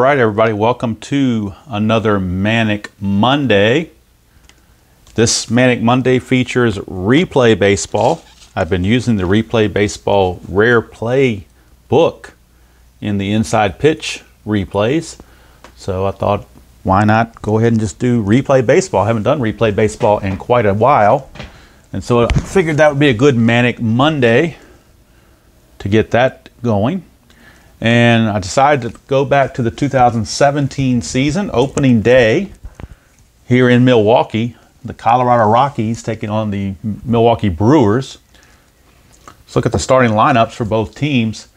right, everybody, welcome to another Manic Monday. This Manic Monday features Replay Baseball. I've been using the Replay Baseball Rare Play book in the inside pitch replays. So I thought, why not go ahead and just do Replay Baseball? I haven't done Replay Baseball in quite a while. And so I figured that would be a good Manic Monday to get that going. And I decided to go back to the 2017 season, opening day here in Milwaukee. The Colorado Rockies taking on the Milwaukee Brewers. Let's look at the starting lineups for both teams.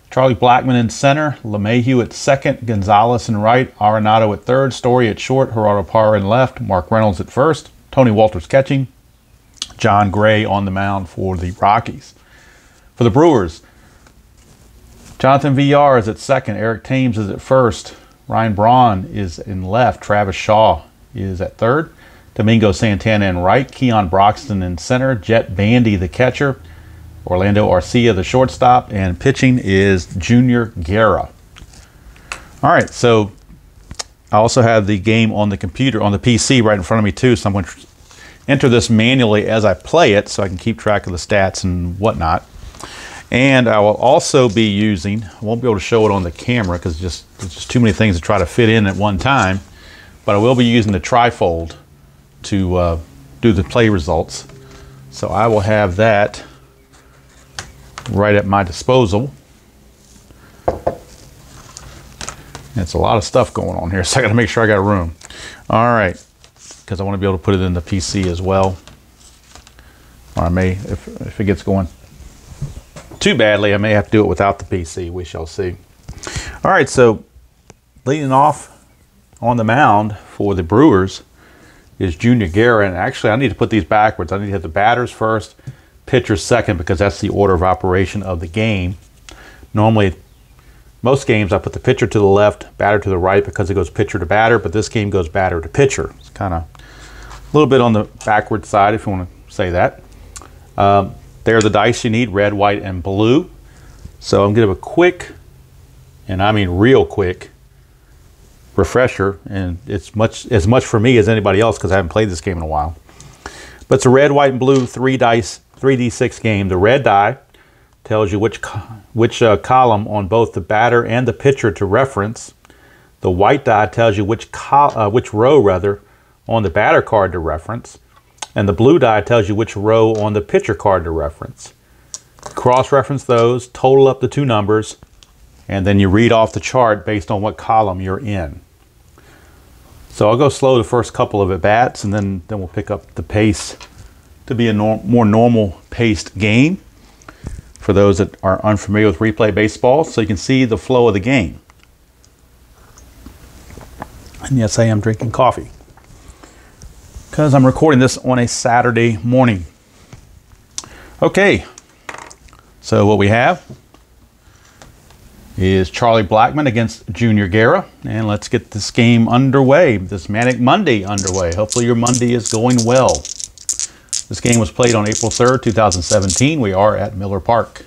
Charlie Blackmon in center, LeMahieu at second, Gonzalez in right, Arenado at third, Story at short, Gerardo Parra in left, Mark Reynolds at first, Tony Walters catching, John Gray on the mound for the Rockies. For the Brewers, Jonathan Villar is at second, Eric Thames is at first, Ryan Braun is in left, Travis Shaw is at third, Domingo Santana in right, Keon Broxton in center, Jet Bandy the catcher, Orlando Arcia the shortstop, and pitching is Junior Guerra. All right, so I also have the game on the computer, on the PC right in front of me too, so I'm going to enter this manually as I play it so I can keep track of the stats and whatnot. And I will also be using, I won't be able to show it on the camera because there's just too many things to try to fit in at one time, but I will be using the trifold to do the play results. So I will have that right at my disposal. It's a lot of stuff going on here, so I got to make sure I got room. All right, because I want to be able to put it in the PC as well. Or I may, if it gets going too badly, I may have to do it without the PC. We shall see. All right, so leading off on the mound for the Brewers is Junior Guerra. And actually, I need to put these backwards. I need to have the batters first, pitchers second, because that's the order of operation of the game. Normally, most games I put the pitcher to the left, batter to the right, because it goes pitcher to batter, but this game goes batter to pitcher. It's kind of a little bit on the backward side, if you want to say that. There are the dice you need, red, white, and blue. So I'm going to give a quick, and I mean real quick, refresher, and it's as much for me as anybody else because I haven't played this game in a while. But it's a red, white, and blue 3D6 game. The red die tells you which column on both the batter and the pitcher to reference. The white die tells you which row rather on the batter card to reference. And the blue die tells you which row on the pitcher card to reference. Cross-reference those, total up the two numbers, and then you read off the chart based on what column you're in. So I'll go slow the first couple of at-bats, and then we'll pick up the pace to be a more normal paced game for those that are unfamiliar with Replay Baseball, so you can see the flow of the game. And yes, I am drinking coffee because I'm recording this on a Saturday morning. Okay, so what we have is Charlie Blackmon against Junior Guerra, and let's get this game underway, this Manic Monday underway. Hopefully your Monday is going well. This game was played on April 3rd, 2017. We are at Miller Park.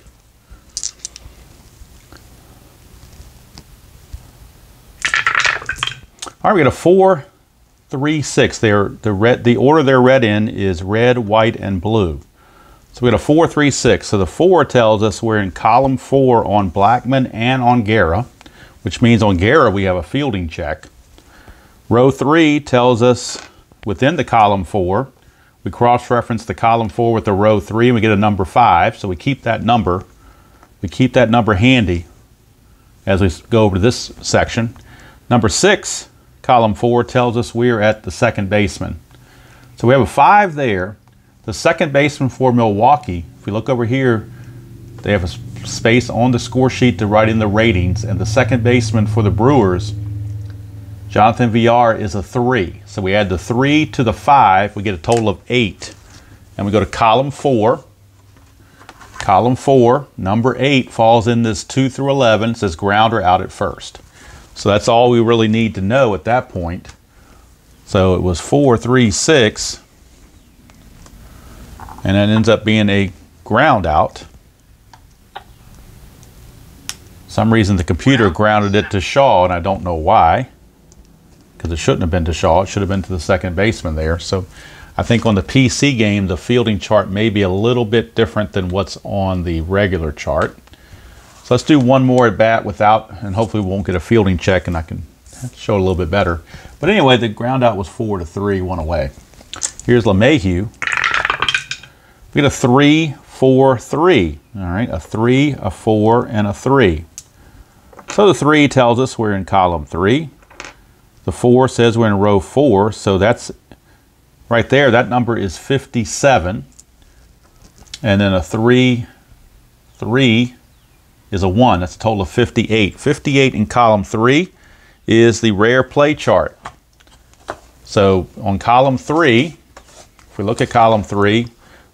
All right, we got a 4-3-6. The order they're read in is red, white, and blue. So we got a 4-3-6. So the 4 tells us we're in column 4 on Blackmon and on Guerra, which means on Guerra we have a fielding check. Row 3 tells us within the column 4, we cross-reference the column 4 with the row 3 and we get a number 5. So we keep that number. We keep that number handy as we go over to this section. Number 6, column 4, tells us we're at the second baseman. So we have a 5 there. The second baseman for Milwaukee, if we look over here, they have a space on the score sheet to write in the ratings, and the second baseman for the Brewers, Jonathan Villar, is a 3. So we add the 3 to the 5, we get a total of 8. And we go to column 4. Column 4, number 8 falls in this 2 through 11, it says grounder out at first. So that's all we really need to know at that point. So it was 4-3-6. And that ends up being a ground out. some reason the computer grounded it to Shaw, and I don't know why, because it shouldn't have been to Shaw. It should have been to the second baseman there. So I think on the PC game, the fielding chart may be a little bit different than what's on the regular chart. So let's do one more at bat without, and hopefully we won't get a fielding check and I can show it a little bit better. But anyway, the ground out was 4-3, one away. Here's LeMahieu. We get a 3-4-3. All right, a 3, a 4, and a 3. So the 3 tells us we're in column 3. The 4 says we're in row 4. So that's right there. That number is 57. And then a 3 is a 1. That's a total of 58. 58 in column 3 is the rare play chart. So on column 3, if we look at column 3,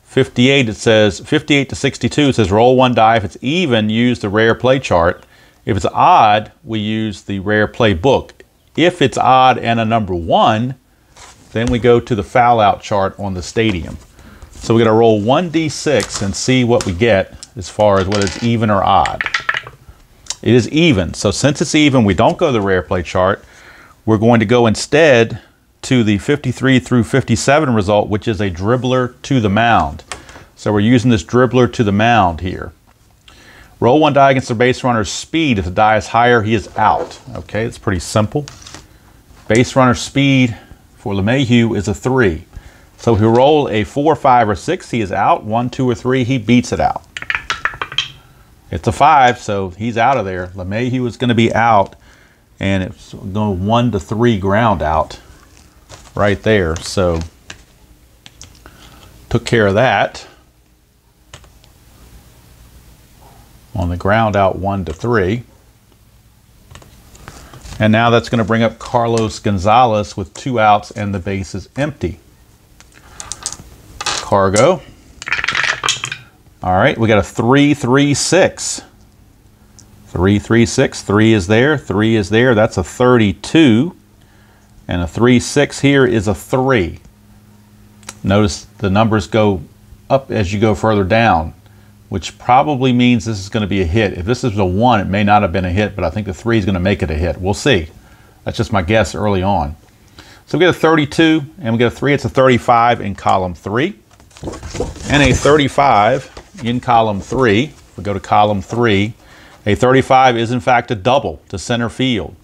58, it says 58 to 62, it says roll one die. If it's even, use the rare play chart. If it's odd, we use the rare play book. If it's odd and a number 1, then we go to the foul out chart on the stadium. So we're going to roll 1d6 and see what we get as far as whether it's even or odd. It is even. So since it's even, we don't go to the rare play chart. We're going to go instead to the 53 through 57 result, which is a dribbler to the mound. So we're using this dribbler to the mound here. Roll one die against the base runner's speed. If the die is higher, he is out. Okay, it's pretty simple. Base runner speed for LeMahieu is a 3. So if we roll a 4, 5, or 6, he is out. 1, 2, or 3, he beats it out. It's a 5, so he's out of there. LeMahieu is going to be out, and it's going 1 to 3 ground out right there. So took care of that on the ground out 1 to 3. And now that's going to bring up Carlos Gonzalez with 2 outs and the base is empty. Cargo. All right, we got a 3-3-6. 3-3-6. 3 is there. 3 is there. That's a 32. And a 3-6 here is a 3. Notice the numbers go up as you go further down, which probably means this is going to be a hit. If this is a 1, it may not have been a hit, but I think the 3 is going to make it a hit. We'll see. That's just my guess early on. So we get a 32, and we get a 3. It's a 35 in column 3. And a 35 in column 3. If we go to column 3, a 35 is in fact a double to center field.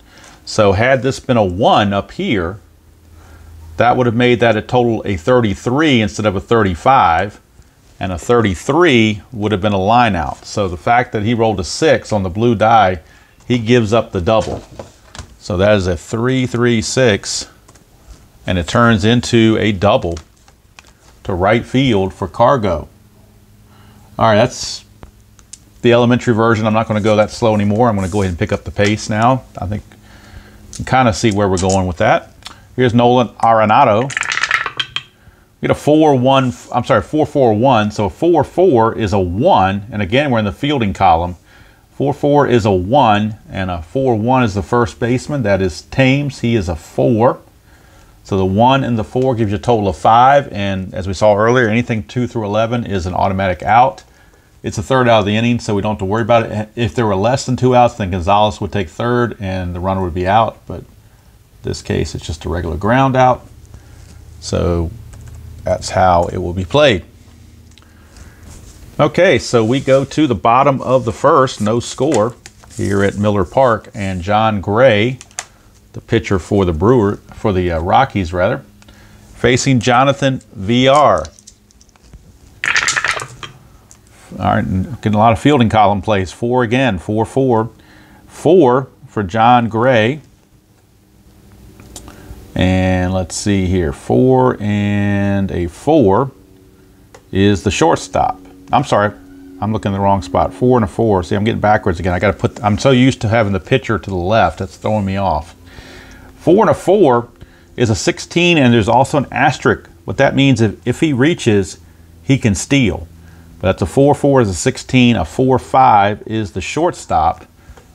So had this been a 1 up here, that would have made that a total a 33 instead of a 35. And a 33 would have been a line out. So the fact that he rolled a 6 on the blue die, he gives up the double. So that is a 3-3-6, and it turns into a double to right field for Cargo. All right, that's the elementary version. I'm not going to go that slow anymore. I'm going to go ahead and pick up the pace now. I think you can kind of see where we're going with that. Here's Nolan Arenado. We get a 4-4-1. So a 4-4 is a 1. And again, we're in the fielding column. 4-4 is a 1. And a 4-1 is the first baseman. That is Thames. He is a 4. So the 1 and the 4 gives you a total of 5. And as we saw earlier, anything 2 through 11 is an automatic out. It's a third out of the inning, so we don't have to worry about it. If there were less than 2 outs, then Gonzalez would take third and the runner would be out. But in this case, it's just a regular ground out. So that's how it will be played. Okay, so we go to the bottom of the first, no score here at Miller Park, and John Gray, the pitcher for the Rockies rather, facing Jonathan VR. All right, getting a lot of fielding column plays. 4 again, 4-4. 4 for John Gray. And let's see here, 4 and a 4 is the shortstop. I'm sorry, I'm looking in the wrong spot. 4 and a 4. See, I'm getting backwards again. I'm so used to having the pitcher to the left, that's throwing me off. 4 and a 4 is a 16, and there's also an asterisk. What that means, if he reaches, he can steal. But that's a 4-4 is a 16. A 4-5 is the shortstop,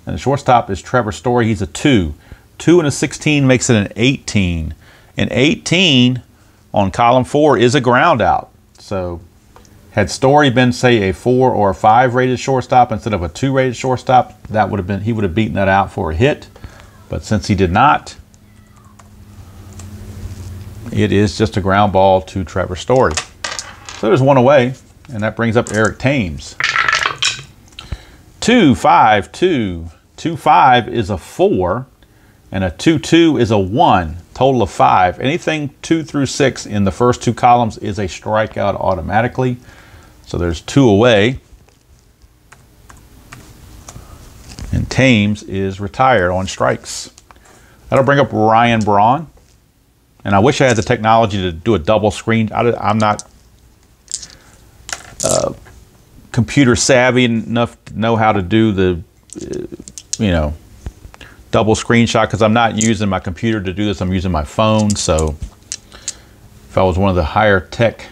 and the shortstop is Trevor Story. He's a 2. 2 and a 16 makes it an 18. An 18 on column 4 is a ground out. So Had Story been, say, a 4 or a 5 rated shortstop instead of a 2 rated shortstop, that would have been, he would have beaten that out for a hit. But since he did not, it is just a ground ball to Trevor Story. So there's one away, and that brings up Eric Thames. 2-5-2. 2-5 is a 4, and a 2-2 is a 1. Total of 5. Anything 2 through 6 in the first 2 columns is a strikeout automatically. So there's 2 away. And Thames is retired on strikes. That'll bring up Ryan Braun. And I wish I had the technology to do a double screen. I'm not computer savvy enough to know how to do the, double screenshot, because I'm not using my computer to do this. I'm using my phone. So if I was one of the higher tech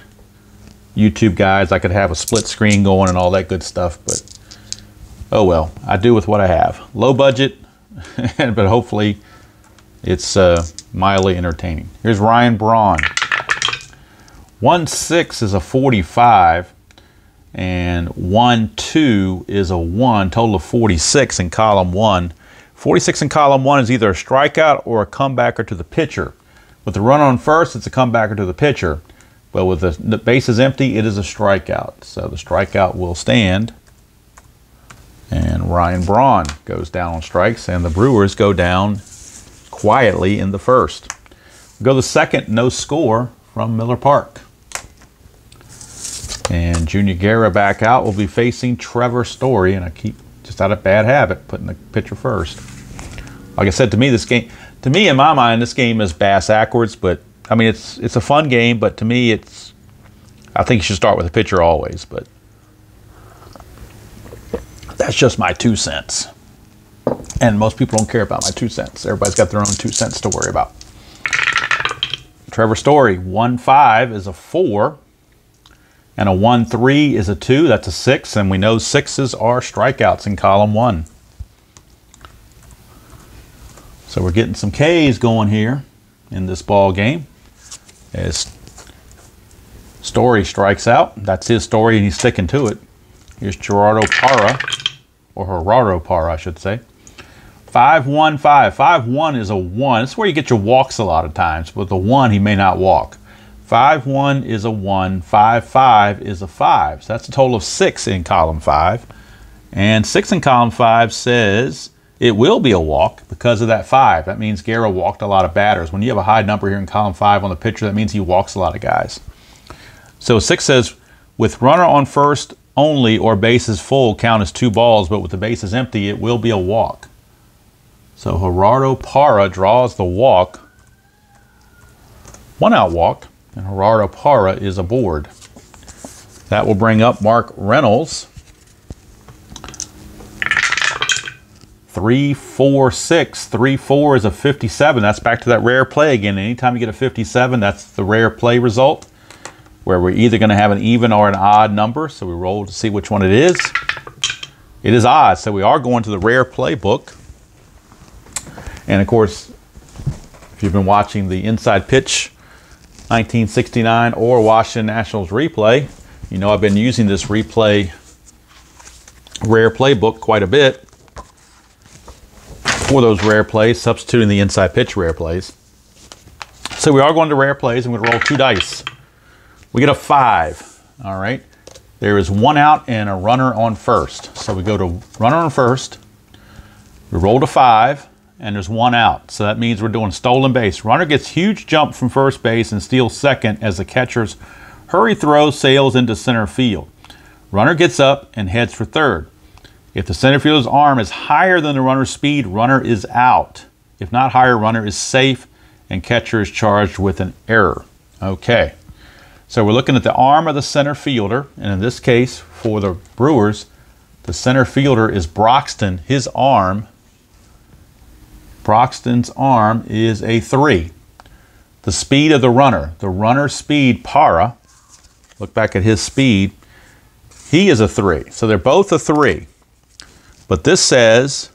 YouTube guys, I could have a split screen going and all that good stuff. But oh well, I do with what I have. Low budget, but hopefully it's mildly entertaining. Here's Ryan Braun. 1-6 is a 45, and 1-2 is a 1. Total of 46 in column 1. 46 in column 1 is either a strikeout or a comebacker to the pitcher. With the runner on first, it's a comebacker to the pitcher. But with the bases empty, it is a strikeout. So the strikeout will stand. And Ryan Braun goes down on strikes, and the Brewers go down quietly in the first. We'll go the second, no score from Miller Park. And Junior Guerra back out. Will be facing Trevor Story, and I keep just out of bad habit putting the pitcher first. Like I said, to me, in my mind, this game is bass backwards, but I mean, it's a fun game, but to me, I think you should start with the pitcher always, but that's just my 2 cents. And most people don't care about my 2 cents. Everybody's got their own 2 cents to worry about. Trevor Story, 1-5 is a 4, and a 1-3 is a 2. That's a 6, and we know 6s are strikeouts in column 1. So we're getting some Ks going here in this ball game. As Story strikes out, that's his story, and he's sticking to it. Here's Gerardo Parra, or Gerardo Parra, I should say. 5-1-5. 5-1 is a 1. It's where you get your walks a lot of times. But the 1, he may not walk. 5-1 is a 1. 5-5 is a 5. So that's a total of 6 in column 5. And 6 in column 5 says it will be a walk because of that 5. That means Guerra walked a lot of batters. When you have a high number here in column 5 on the pitcher, that means he walks a lot of guys. So 6 says, with runner on first only or bases full, count as 2 balls, but with the bases empty, it will be a walk. So Gerardo Parra draws the walk. 1-out walk, and Gerardo Parra is aboard. That will bring up Mark Reynolds. 3-4-6. 3-4 is a 57. That's back to that rare play again. Anytime you get a 57, that's the rare play result, where we're either going to have an even or an odd number. So we roll to see which one it is. It is odd, so we are going to the rare play book. And of course, if you've been watching the Inside Pitch 1969 or Washington Nationals replay, you know I've been using this replay rare play book quite a bit for those rare plays, substituting the Inside Pitch rare plays. So we are going to rare plays, and we're going to roll 2 dice. We get a 5. All right. There is 1 out and a runner on first. So we go to runner on first. We roll to 5, and there's 1 out. So that means we're doing stolen base. Runner gets huge jump from first base and steals second as the catcher's hurry throw sails into center field. Runner gets up and heads for third. If the center fielder's arm is higher than the runner's speed, runner is out. If not higher, runner is safe, and catcher is charged with an error. Okay. So we're looking at the arm of the center fielder, and in this case, for the Brewers, the center fielder is Broxton. His arm, Broxton's arm is a 3. The speed of the runner's speed, Parra, look back at his speed, he is a 3. So they're both a 3. But this says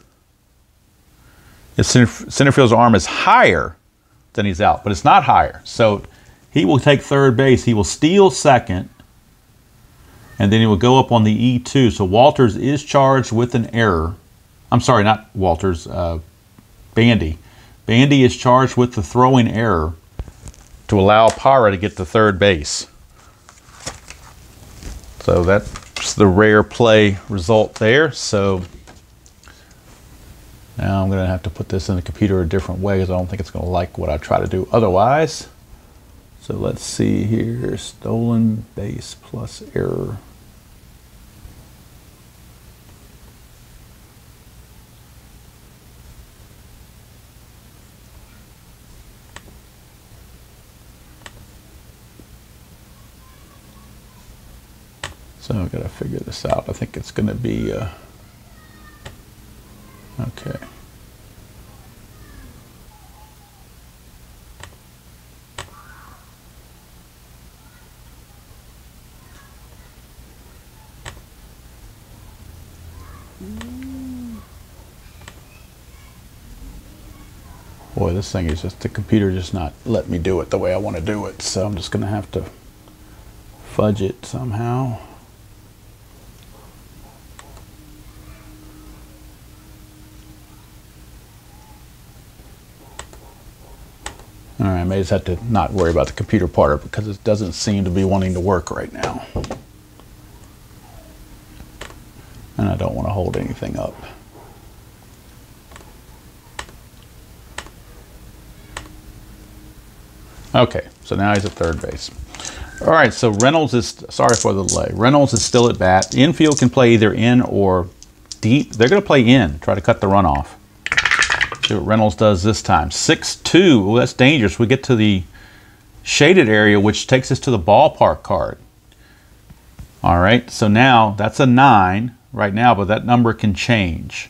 if center fielder's arm is higher, then he's out, but it's not higher. So he will take third base. He will steal second, and then it will go up on the E2. So Walters is charged with an error. I'm sorry, not Walters, Bandy. Bandy is charged with the throwing error to allow Parra to get to third base. So that's the rare play result there. So now I'm going to have to put this in the computer a different way because I don't think it's going to like what I try to do otherwise. So let's see here, stolen base plus error. So I've got to figure this out. I think it's going to be, okay. Boy, this thing is just, the computer just not letting me do it the way I want to do it. So I'm just going to have to fudge it somehow. All right, I may just have to not worry about the computer part of it because it doesn't seem to be wanting to work right now. And I don't want to hold anything up. Okay, so now he's at third base. All right, so Reynolds is, sorry for the delay. Reynolds is still at bat. Infield can play either in or deep. They're going to play in, try to cut the runoff. See what Reynolds does this time. 6-2. Oh, that's dangerous. We get to the shaded area, which takes us to the ballpark card. All right, so now that's a 9 right now, but that number can change.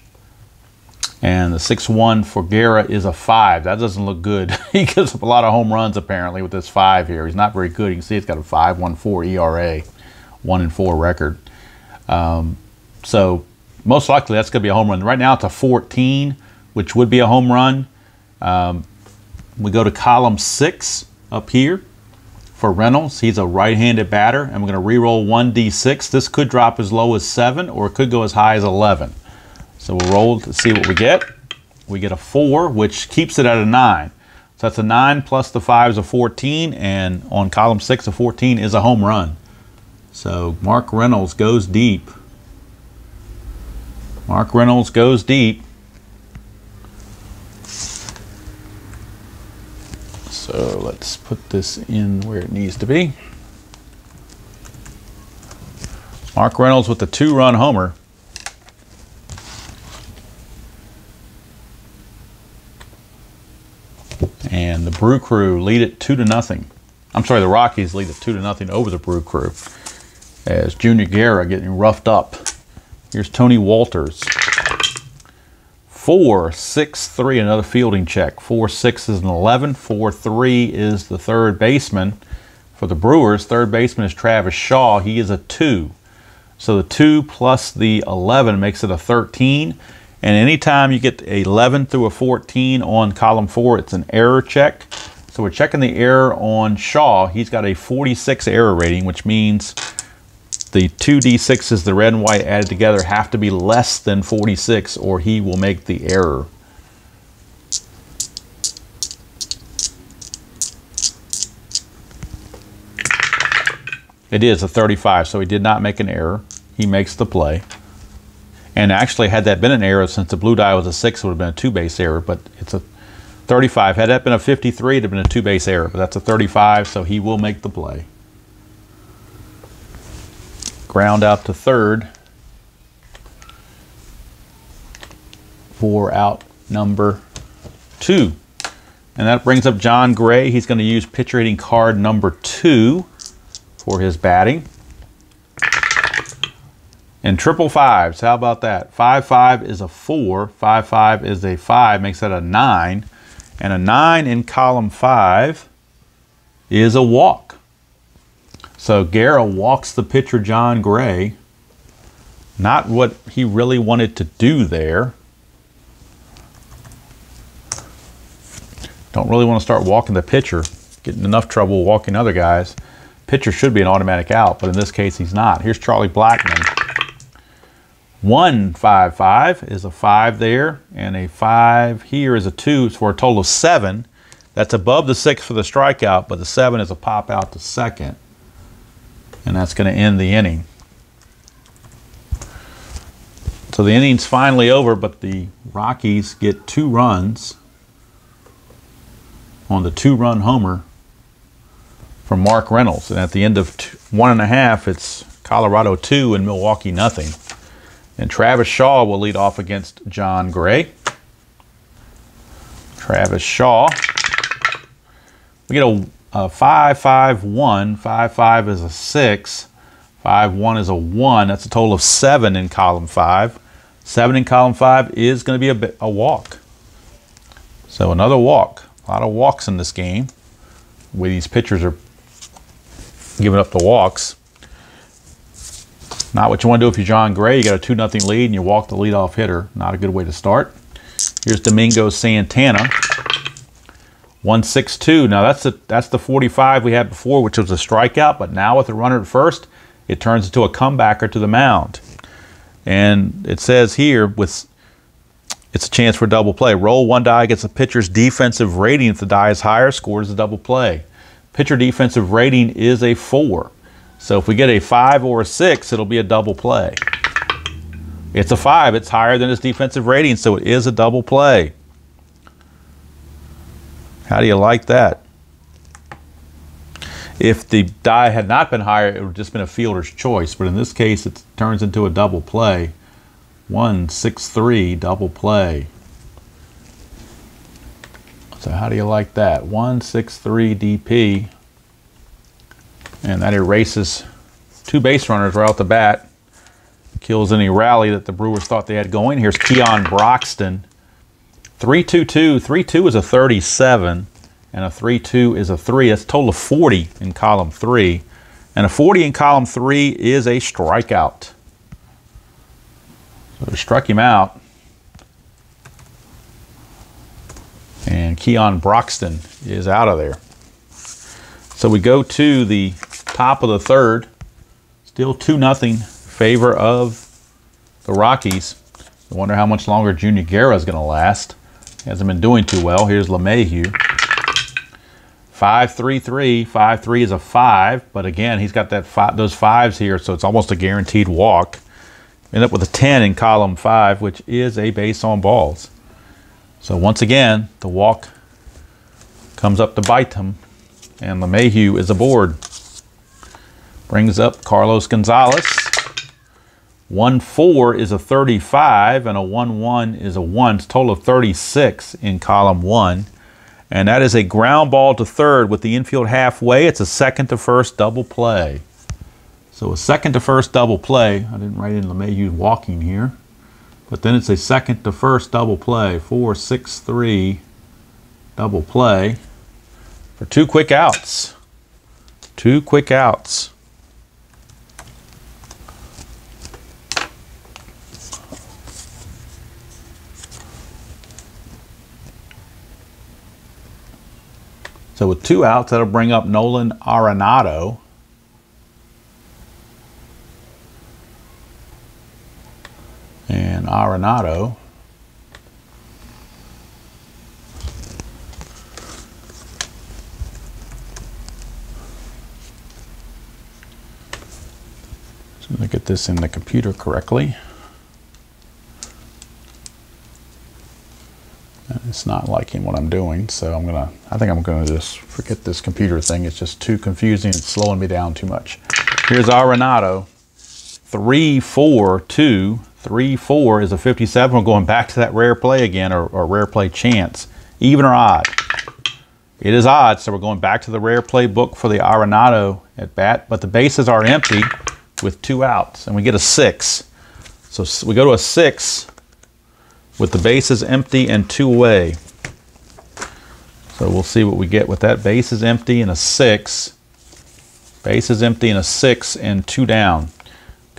And the 6-1 for Guerra is a 5. That doesn't look good. He gives up a lot of home runs apparently with this 5 here. He's not very good. You can see it's got a 5.14 ERA, 1-4 record. So most likely that's going to be a home run. Right now it's a 14, which would be a home run. We go to column 6 up here for Reynolds. He's a right-handed batter, and we're going to re-roll 1d6. This could drop as low as 7, or it could go as high as 11. So we'll roll to see what we get. We get a 4, which keeps it at a 9. So that's a 9 plus the 5 is a 14, and on column 6, a 14 is a home run. So Mark Reynolds goes deep. Mark Reynolds goes deep. So let's put this in where it needs to be. Mark Reynolds with the 2-run homer. And the Brew Crew lead it 2-0. I'm sorry, the Rockies lead it 2-0 over the Brew Crew. As Junior Guerra getting roughed up. Here's Tony Walters. 4-6-3, another fielding check. 4-6 is an 11. 4-3 is the third baseman. For the Brewers, third baseman is Travis Shaw. He is a 2. So the 2 plus the 11 makes it a 13. And anytime you get 11 through a 14 on column 4, it's an error check. So we're checking the error on Shaw. He's got a 46 error rating, which means the 2d6s, the red and white added together, have to be less than 46 or he will make the error. It is a 35, so he did not make an error. He makes the play. And actually, had that been an error, since the blue die was a 6, it would have been a 2-base error, but it's a 35. Had that been a 53, it would have been a 2-base error, but that's a 35, so he will make the play. Ground out to third for out number 2. And that brings up John Gray. He's going to use pitcher hitting card number 2 for his batting. And triple fives, how about that? 5-5 is a 4, 5-5 is a 5, makes that a 9. And a 9 in column 5 is a walk. So Guerra walks the pitcher John Gray. Not what he really wanted to do there. Don't really want to start walking the pitcher. Getting enough trouble walking other guys. pitcher should be an automatic out, but in this case he's not. Here's Charlie Blackmon. 155 is a 5 there, and a 5 here is a 2 for a total of 7. That's above the 6 for the strikeout, but the 7 is a pop out to second, and that's going to end the inning. So the inning's finally over, but the Rockies get 2 runs on the 2-run homer from Mark Reynolds, and at the end of 1.5, it's Colorado 2 and Milwaukee nothing. And Travis Shaw will lead off against John Gray. Travis Shaw. We get a 5-5-1. 5-5 is a 6. 5-1 is a 1. That's a total of 7 in column 5. 7 in column 5 is going to be a walk. So another walk. A lot of walks in this game, where these pitchers are giving up the walks. Not what you want to do if you're John Gray. You got a 2-0 lead and you walk the leadoff hitter. Not a good way to start. Here's Domingo Santana. 1-6-2. Now that's the 45 we had before, which was a strikeout, but now with a runner at first, it turns into a comebacker to the mound. And it says here, it's a chance for a double play. Roll 1 die gets a pitcher's defensive rating. If the die is higher, scores a double play. Pitcher defensive rating is a 4. So if we get a 5 or a 6, it'll be a double play. It's a 5. It's higher than his defensive rating, so it is a double play. How do you like that? If the die had not been higher, it would have just been a fielder's choice. But in this case, it turns into a double play. 1-6-3 double play. So how do you like that? 1-6-3 DP. And that erases 2 base runners right off the bat. Kills any rally that the Brewers thought they had going. Here's Keon Broxton. 3-2-2. 3-2 is a 37. And a 3-2 is a 3. That's a total of 40 in column 3. And a 40 in column 3 is a strikeout. So they struck him out. And Keon Broxton is out of there. So we go to the top of the 3rd. Still 2-0 favor of the Rockies. I wonder how much longer Junior Guerra is going to last. He hasn't been doing too well. Here's LeMahieu. 5-3-3. 5-3 is a 5, but again, he's got those 5s here, so it's almost a guaranteed walk. End up with a 10 in column 5, which is a base on balls. So once again, the walk comes up to bite him, and LeMahieu is aboard. Brings up Carlos Gonzalez. 1-4 is a 35, and a 1-1 is a 1. It's a total of 36 in column 1. And that is a ground ball to 3rd with the infield halfway. It's a 2nd to 1st double play. So a 2nd to 1st double play. I didn't write in LeMahieu walking here. But then it's a 2nd to 1st double play. 4-6-3 double play for 2 quick outs. 2 quick outs. So with 2 outs, that'll bring up Nolan Arenado. And Arenado so let me get this in the computer correctly. It's not liking what I'm doing, so I think I'm gonna just forget this computer thing. It's just too confusing. It's slowing me down too much. Here's Arenado. 3-4-2. 3-4 is a 57. We're going back to that rare play again, or rare play chance. Even or odd? It is odd, so we're going back to the rare play book for the Arenado at bat, but the bases are empty with 2 outs, and we get a 6. So we go to a 6 with the bases empty and 2 away. So we'll see what we get with that. Bases empty and a 6. Bases empty and a 6 and 2 down.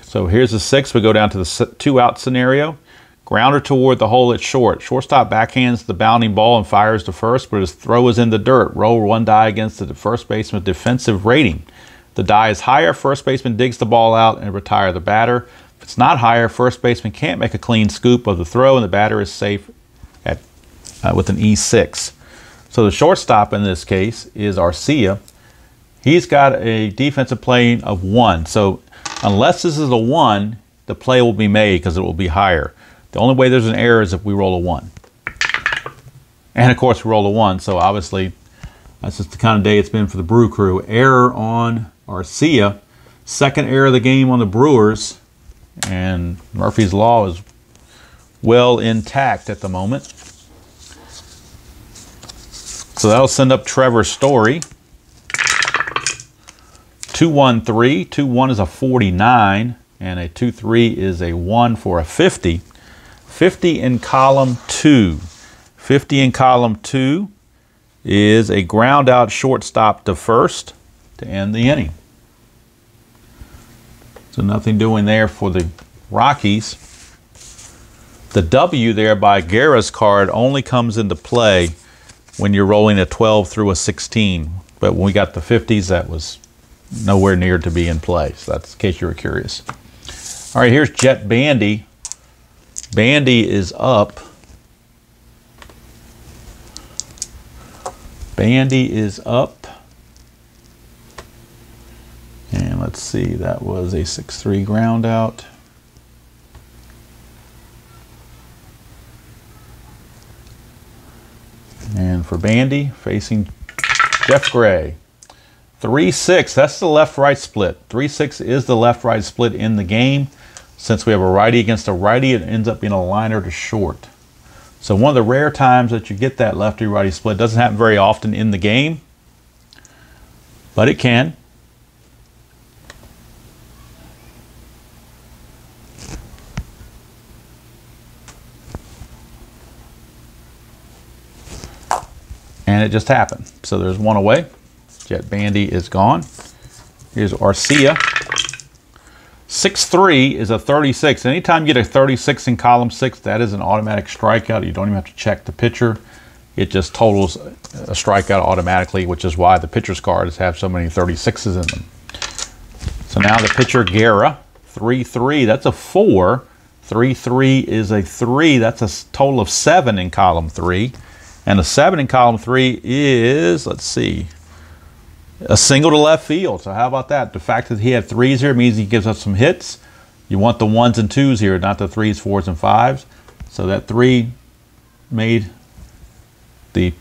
So here's a 6. We go down to the 2-out scenario. Grounder toward the hole at short. Shortstop backhands the bounding ball and fires to first, but his throw is in the dirt. Roll 1 die against the first baseman's defensive rating. the die is higher, first baseman digs the ball out and retire the batter. If it's not higher, first baseman can't make a clean scoop of the throw, and the batter is safe at with an E6. So the shortstop in this case is Arcia. He's got a defensive play of 1. So unless this is a 1, the play will be made because it will be higher. The only way there's an error is if we roll a 1. And of course we roll a 1, so obviously that's just the kind of day it's been for the Brew Crew. Error on Arcia. Second error of the game on the Brewers. And Murphy's Law is well intact at the moment. So that'll send up Trevor Story. 2-1-3. 2-1 is a 49. And a 2-3 is a 1 for a 50. 50 in column 2. 50 in column 2 is a ground out shortstop to first to end the inning. So nothing doing there for the Rockies. The W there by Guerra's card only comes into play when you're rolling a 12 through a 16. But when we got the 50s, that was nowhere near to be in play. So that's in case you were curious. All right, here's Jet Bandy. Bandy is up. Bandy is up. And let's see, that was a 6-3 ground out. And for Bandy, facing Jeff Gray. 3-6, that's the left-right split. 3-6 is the left-right split in the game. Since we have a righty against a righty, it ends up being a liner to short. So one of the rare times that you get that lefty-righty split. Doesn't happen very often in the game, but it can. And it just happened. So there's one away. Jet Bandy is gone. Here's Arcia. 6-3 is a 36. Anytime you get a 36 in column 6, that is an automatic strikeout. You don't even have to check the pitcher. It just totals a strikeout automatically, which is why the pitcher's cards have so many 36s in them. So now the pitcher, Guerra. 3-3, that's a 4. 3-3 is a 3. That's a total of 7 in column 3. And a 7 in column 3 is, let's see, a single to left field. So how about that? The fact that he had 3s here means he gives us some hits. You want the 1s and 2s here, not the 3s, 4s, and 5s. So that 3 made the,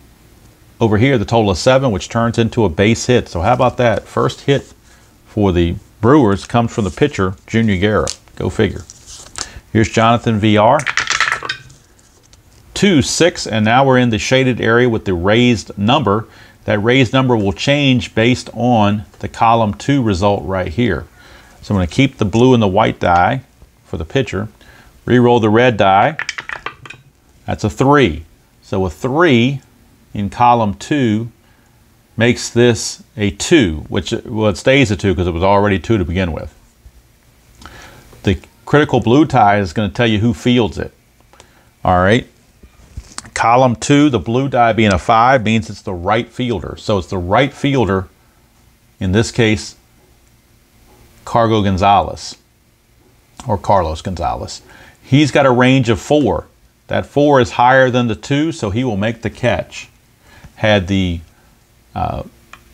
over here, the total of 7, which turns into a base hit. So how about that? First hit for the Brewers comes from the pitcher, Junior Guerra. Go figure. Here's Jonathan VR. 2-6, and now we're in the shaded area with the raised number. That raised number will change based on the column 2 result right here. So I'm going to keep the blue and the white die for the pitcher. Re-roll the red die. That's a 3. So a 3 in column 2 makes this a 2, which, well, it stays a 2 because it was already 2 to begin with. The critical blue tie is going to tell you who fields it. All right. Column 2, the blue die being a 5 means it's the right fielder. So it's the right fielder, in this case, Cargo Gonzalez, or Carlos Gonzalez. He's got a range of 4. That 4 is higher than the 2, so he will make the catch. Had the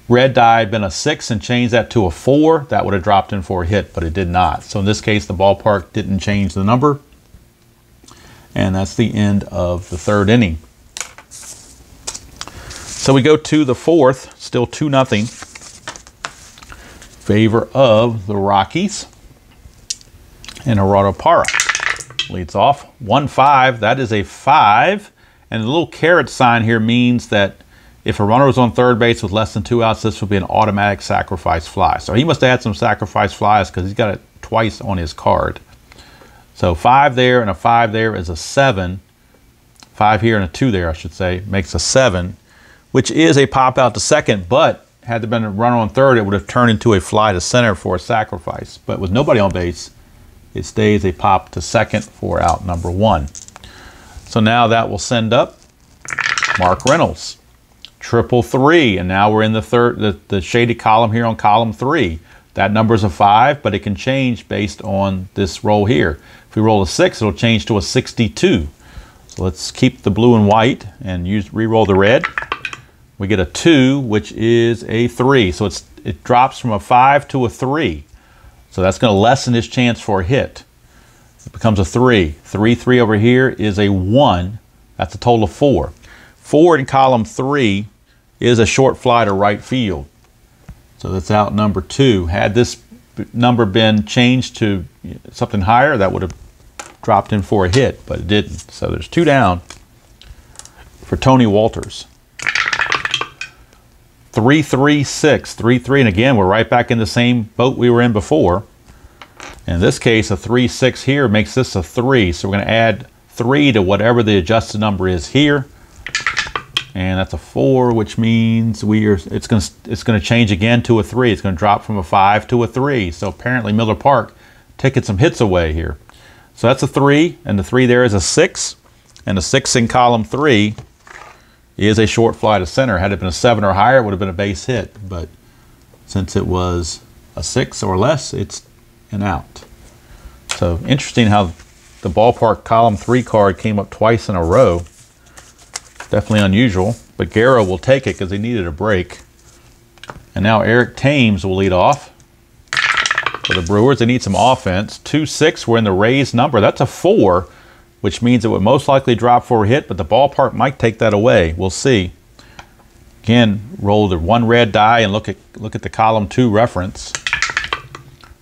red die been a 6 and changed that to a 4, that would have dropped in for a hit, but it did not. So in this case, the ballpark didn't change the number. And that's the end of the 3rd inning. So we go to the 4th, still 2-0. Favor of the Rockies. And Gerardo Parra leads off. 1-5, that is a 5. And the little caret sign here means that if a runner was on third base with less than 2 outs, this would be an automatic sacrifice fly. So he must have had some sacrifice flies because he's got it twice on his card. So 5 there and a 5 there is a 7. 5 here and a 2 there, I should say, makes a 7, which is a pop out to second. But had there been a runner on third, it would have turned into a fly to center for a sacrifice. But with nobody on base, it stays a pop to second for out number 1. So now that will send up Mark Reynolds. 333, and now we're in the third, the shaded column here on column 3. That number is a 5, but it can change based on this roll here. If we roll a 6, it'll change to a 62. So let's keep the blue and white and re-roll the red. We get a 2, which is a 3. So it drops from a 5 to a 3. So that's going to lessen his chance for a hit. It becomes a 3. 3, 3 over here is a 1. That's a total of 4. 4 in column 3 is a short fly to right field. So that's out number 2. Had this number been changed to something higher, that would have dropped in for a hit, but it didn't. So there's 2 down for Tony Walters. 3-3-6, 3-3, and again, we're right back in the same boat we were in before. In this case, a 3-6 here makes this a 3, so we're going to add 3 to whatever the adjusted number is here. And that's a 4, which means it's going to change again to a 3. It's going to drop from a 5 to a 3. So apparently Miller Park taking some hits away here. So that's a 3, and the 3 there is a 6, and the 6 in column 3 is a short fly to center. Had it been a 7 or higher, it would have been a base hit, but since it was a 6 or less, it's an out. So interesting how the ballpark column 3 card came up twice in a row. Definitely unusual, but Guerra will take it because he needed a break. And now Eric Thames will lead off for the Brewers. They need some offense. 2-6, we're in the Rays number. That's a 4, which means it would most likely drop for a hit, but the ballpark might take that away. We'll see. Again, roll the 1 red die and look at the column 2 reference.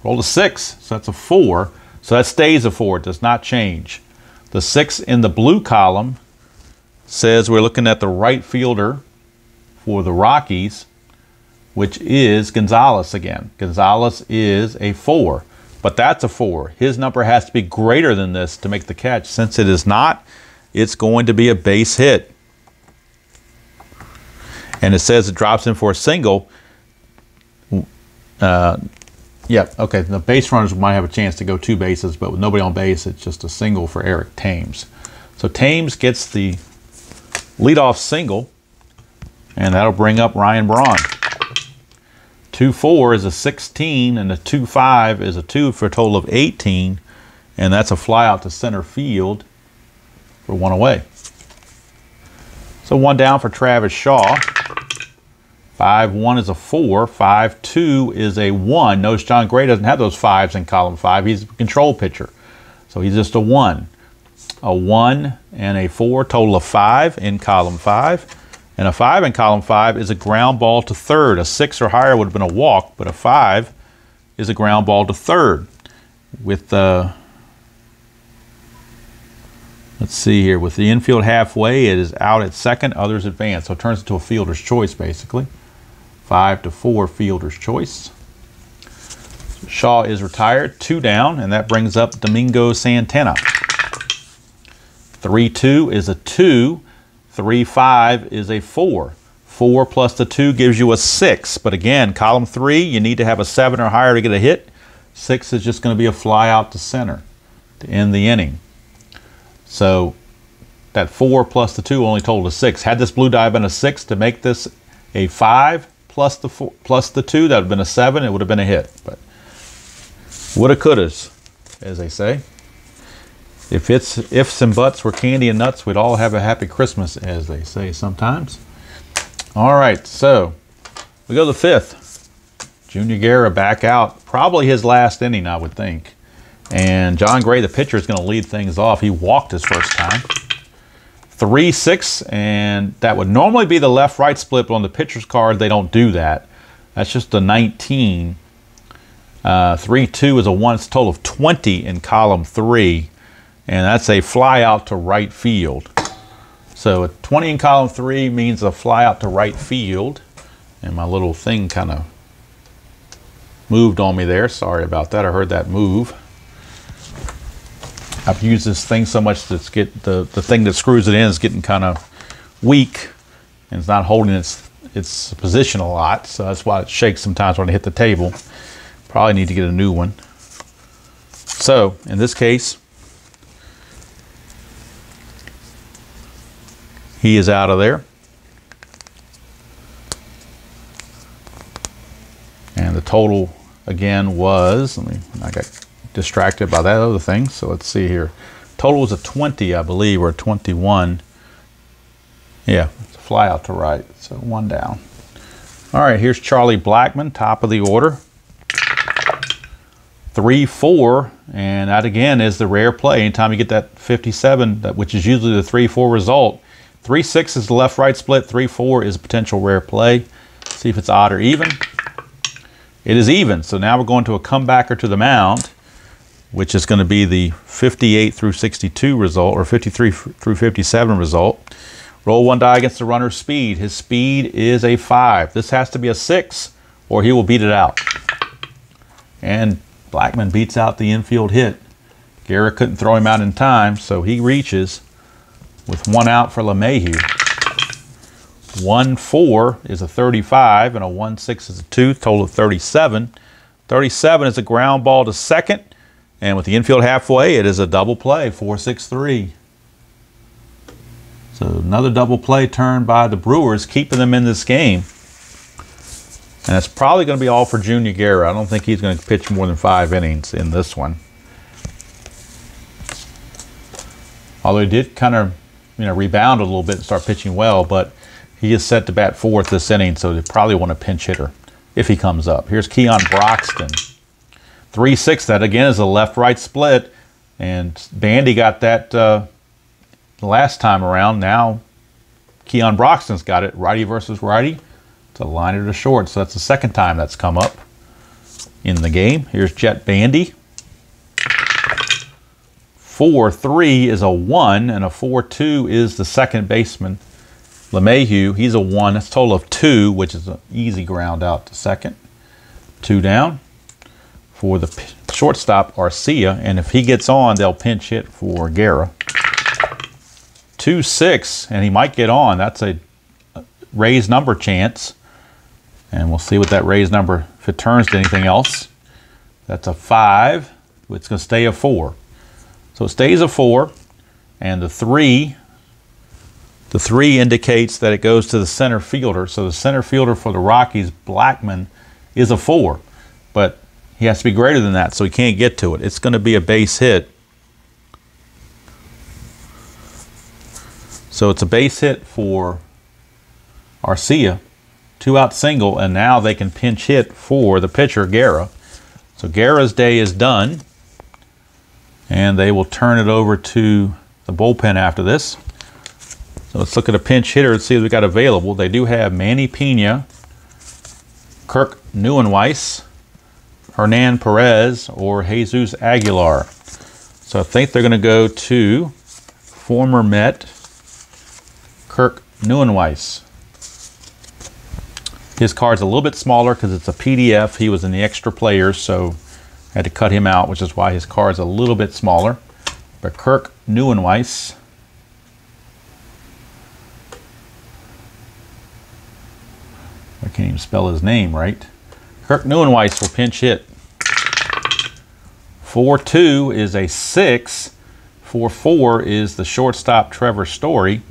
Roll a 6, so that's a 4. So that stays a 4, it does not change. The 6 in the blue column says we're looking at the right fielder for the Rockies, which is Gonzalez again. Gonzalez is a 4, but that's a 4. His number has to be greater than this to make the catch. Since it is not, it's going to be a base hit. And it says it drops in for a single. Yep, okay, the base runners might have a chance to go 2 bases, but with nobody on base, it's just a single for Eric Thames. So Thames gets the leadoff single, and that'll bring up Ryan Braun. 2-4 is a 16, and the 2-5 is a 2 for a total of 18, and that's a fly out to center field for 1 away. So 1 down for Travis Shaw. 5-1 is a 4. 5-2 is a 1. Notice John Gray doesn't have those 5s in column 5. He's a control pitcher, so he's just a 1. A 1 and a 4, total of 5 in column 5. And a 5 in column 5 is a ground ball to third. A 6 or higher would have been a walk, but a 5 is a ground ball to third. With the, let's see here, with the infield halfway, it is out at second, others advance. So it turns into a fielder's choice, basically. 5-4 fielder's choice. Shaw is retired, 2 down, and that brings up Domingo Santana. 3-2 is a 2. 3-5 is a 4. 4 plus the 2 gives you a 6. But again, column 3, you need to have a 7 or higher to get a hit. 6 is just going to be a fly out to center to end the inning. So that 4 plus the 2 only totaled a 6. Had this blue die been a 6 to make this a 5 plus the 4, plus the 2, that would have been a 7. It would have been a hit. But woulda, couldas, as they say. If ifs and buts were candy and nuts, we'd all have a happy Christmas, as they say sometimes. All right, so we go to the 5th. Junior Guerra back out. Probably his last inning, I would think. And John Gray, the pitcher, is going to lead things off. He walked his first time. 3-6, and that would normally be the left-right split, but on the pitcher's card, they don't do that. That's just a 19. 3-2 is a 1. It's a total of 20 in column 3. And that's a fly out to right field. So a 20 in column 3 means a fly out to right field. And my little thing kind of moved on me there. Sorry about that. I heard that move. I've used this thing so much that the thing that screws it in is getting kind of weak. And it's not holding its position a lot. So that's why it shakes sometimes when I hit the table. Probably need to get a new one. So in this case, he is out of there. And the total again was, I got distracted by that other thing, so let's see here. Total was a 20, I believe, or 21. Yeah, it's a fly out to right, so 1 down. All right, here's Charlie Blackmon, top of the order. 3-4, and that again is the rare play. Anytime you get that 57, which is usually the 3-4 result. 3-6 is the left-right split. 3-4 is a potential rare play. See if it's odd or even. It is even, so now we're going to a comebacker to the mound, which is going to be the 58 through 62 result, or 53 through 57 result. Roll 1 die against the runner's speed. His speed is a 5. This has to be a 6, or he will beat it out. And Blackmon beats out the infield hit. Guerra couldn't throw him out in time, so he reaches with 1 out for LeMahieu. 1-4 is a 35, and a 1-6 is a 2, total of 37. 37 is a ground ball to second, and with the infield halfway, it is a double play, 4-6-3. So another double play turn by the Brewers, keeping them in this game. And it's probably going to be all for Junior Guerra. I don't think he's going to pitch more than 5 innings in this one. Although he did kind of, rebound a little bit and start pitching well, but he is set to bat 4th this inning, so they probably want a pinch hitter if he comes up. Here's Keon Broxton. 3-6, that again is a left-right split, and Bandy got that last time around. Now Keon Broxton's got it, righty versus righty. It's a liner to short, so that's the second time that's come up in the game. Here's Jet Bandy. 4-3 is a 1, and a 4-2 is the second baseman, LeMahieu. He's a 1. That's a total of 2, which is an easy ground out to second. 2 down for the shortstop, Arcia, and if he gets on, they'll pinch hit for Guerra. 2-6, and he might get on. That's a raised number chance, and we'll see what that raised number, if it turns to anything else. That's a 5. It's going to stay a 4. So it stays a 4, and the 3 indicates that it goes to the center fielder. So the center fielder for the Rockies, Blackmon, is a 4, but he has to be greater than that, so he can't get to it. It's going to be a base hit. So it's a base hit for Arcia, 2-out single, and now they can pinch hit for the pitcher, Guerra. So Guerra's day is done, and they will turn it over to the bullpen after this. So let's look at a pinch hitter and see what we got available. They do have Manny Pena, Kirk Neuenweiss, Hernan Perez, or Jesus Aguilar. So I think they're going to go to former Met Kirk Neuenweiss. His card's a little bit smaller because it's a PDF. He was in the extra players, so I had to cut him out, which is why his card's a little bit smaller. But Kirk Neuenweiss, I can't even spell his name right. Kirk Neuenweiss will pinch hit. 4-2 is a 6. 4-4 is the shortstop, Trevor Story,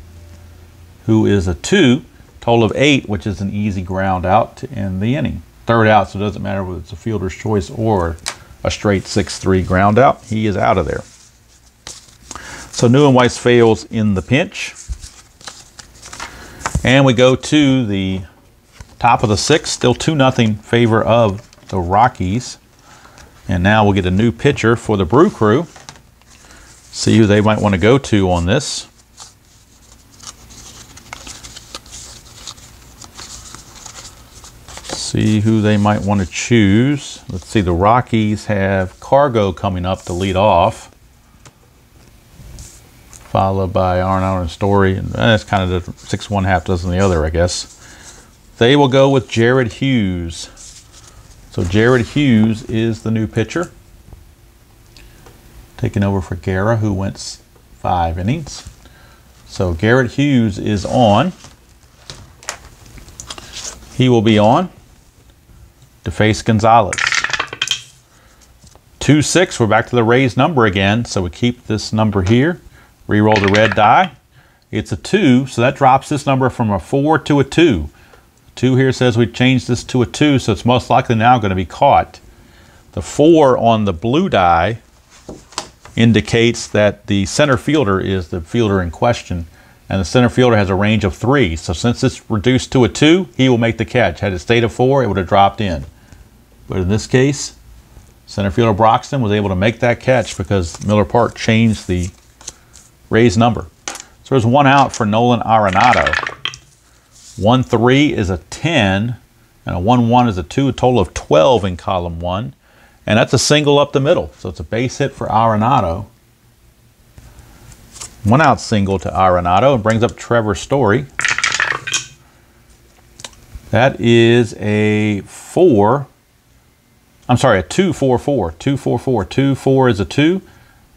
who is a 2. Total of 8, which is an easy ground out to end the inning. 3rd out, so it doesn't matter whether it's a fielder's choice or a straight 6-3 ground out. He is out of there. So Neuenweiss fails in the pinch. And we go to the top of the 6th, still 2-0 favor of the Rockies. And now we'll get a new pitcher for the Brew Crew. See who they might want to go to on this. See who they might want to choose. Let's see, the Rockies have Cargo coming up to lead off, followed by Arenado and Story, and that's kind of the 6-1, half dozen the other, I guess. They will go with Jared Hughes. So Jared Hughes is the new pitcher, taking over for Guerra, who went 5 innings. So Garrett Hughes is on. He will be on to face Gonzalez. 2-6, we're back to the raised number again, so we keep this number here. Reroll the red die. It's a 2, so that drops this number from a 4 to a 2. 2 here says we changed this to a 2, so it's most likely now going to be caught. The 4 on the blue die indicates that the center fielder is the fielder in question, and the center fielder has a range of 3. So since it's reduced to a 2, he will make the catch. Had it stayed a 4, it would have dropped in. But in this case, center fielder Broxton was able to make that catch because Miller Park changed the raised number. So there's 1 out for Nolan Arenado. 1-3 is a 10, and a 1-1 is a 2, a total of 12 in column 1. And that's a single up the middle. So it's a base hit for Arenado. 1 out single to Arenado, and brings up Trevor Story. That is a 4. I'm sorry, a 2-4-4. 2-4-4. 2-4 is a 2.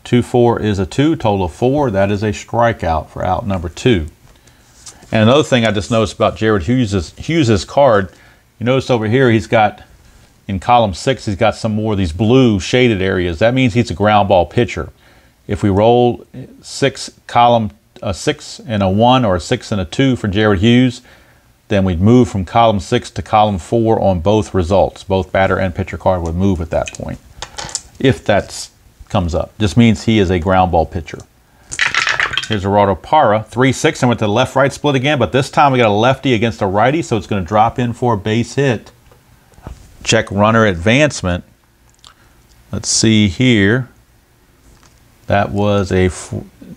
2-4 is a 2. Total of 4. That is a strikeout for out number 2. And another thing I just noticed about Jared Hughes's card, you notice over here he's got, in column 6, he's got some more of these blue shaded areas. That means he's a ground ball pitcher. If we roll 6 and a 1 or a 6 and a 2 for Jared Hughes, then we'd move from column 6 to column 4 on both results. Both batter and pitcher card would move at that point, if that comes up. Just means he is a ground ball pitcher. Here's Gerardo Parra, 3-6, and went to the left-right split again, but this time we got a lefty against a righty, so it's going to drop in for a base hit. Check runner advancement. Let's see here. That was a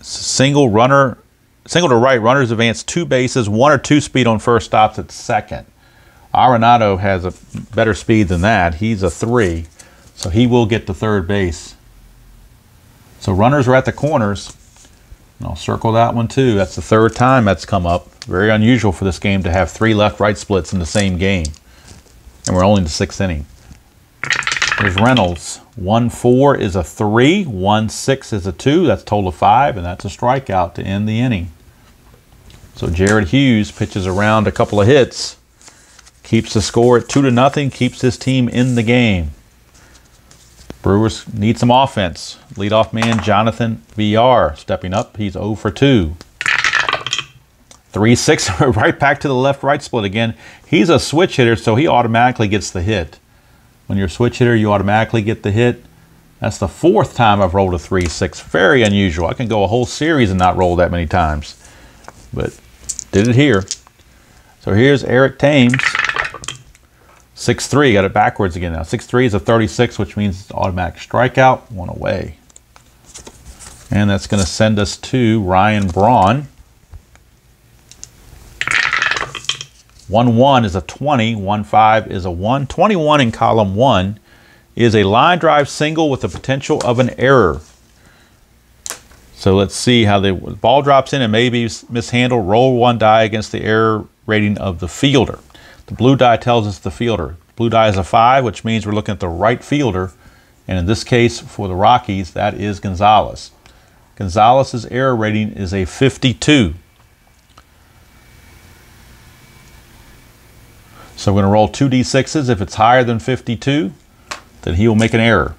single runner, single to right. Runners advance 2 bases, 1 or 2 speed on first, stops at second. Arenado has a better speed than that. He's a 3, so he will get to third base. So runners are at the corners. And I'll circle that one too. That's the 3rd time that's come up. Very unusual for this game to have 3 left-right splits in the same game. And we're only in the 6th inning. There's Reynolds. 1-4 is a 3. 1-6 is a 2. That's a total of 5, and that's a strikeout to end the inning. So Jared Hughes pitches around a couple of hits. Keeps the score at 2-0. Keeps his team in the game. Brewers need some offense. Leadoff man Jonathan VR stepping up. He's 0 for 2. 3-6, right back to the left-right split again. He's a switch hitter, so he automatically gets the hit. When you're a switch hitter, you automatically get the hit. That's the 4th time I've rolled a 3-6. Very unusual. I can go a whole series and not roll that many times. But did it here. So here's Eric Thames. 6-3, got it backwards again now. 6-3 is a 36, which means it's automatic strikeout, 1 away. And that's going to send us to Ryan Braun. 1-1 is a 20, 1-5 is a 1. 21 in column 1 is a line drive single with the potential of an error. So let's see how the ball drops in and maybe mishandled. Roll 1 die against the error rating of the fielder. The blue die tells us the fielder. Blue die is a 5, which means we're looking at the right fielder. And in this case, for the Rockies, that is Gonzalez. Gonzalez's error rating is a 52. So we're going to roll 2 D6s. If it's higher than 52, then he will make an error.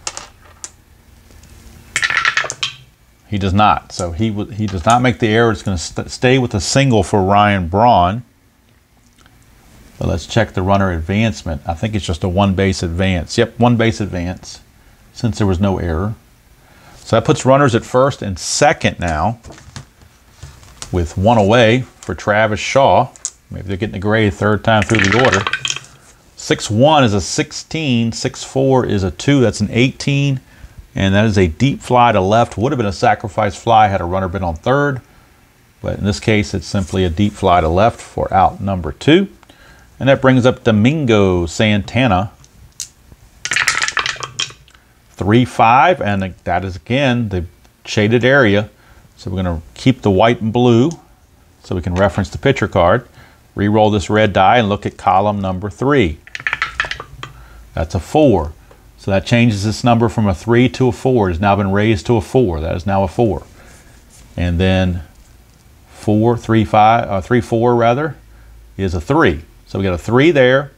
He does not. So he does not make the error. It's going to stay with a single for Ryan Braun. But let's check the runner advancement. I think it's just a 1 base advance. Yep, 1 base advance, since there was no error. So that puts runners at 1st and 2nd now, with 1 away for Travis Shaw. Maybe they're getting a grade 3rd time through the order. 6-1 is a 16. 6-4 is a 2. That's an 18. And that is a deep fly to left. Would have been a sacrifice fly had a runner been on 3rd. But in this case, it's simply a deep fly to left for out number 2. And that brings up Domingo Santana. 3-5. And that is, again, the shaded area. So we're going to keep the white and blue so we can reference the pitcher card. Re-roll this red die and look at column number 3. That's a 4. So that changes this number from a 3 to a 4. It has now been raised to a 4. That is now a 4. And then 3-4 rather, is a 3. So we got a 3 there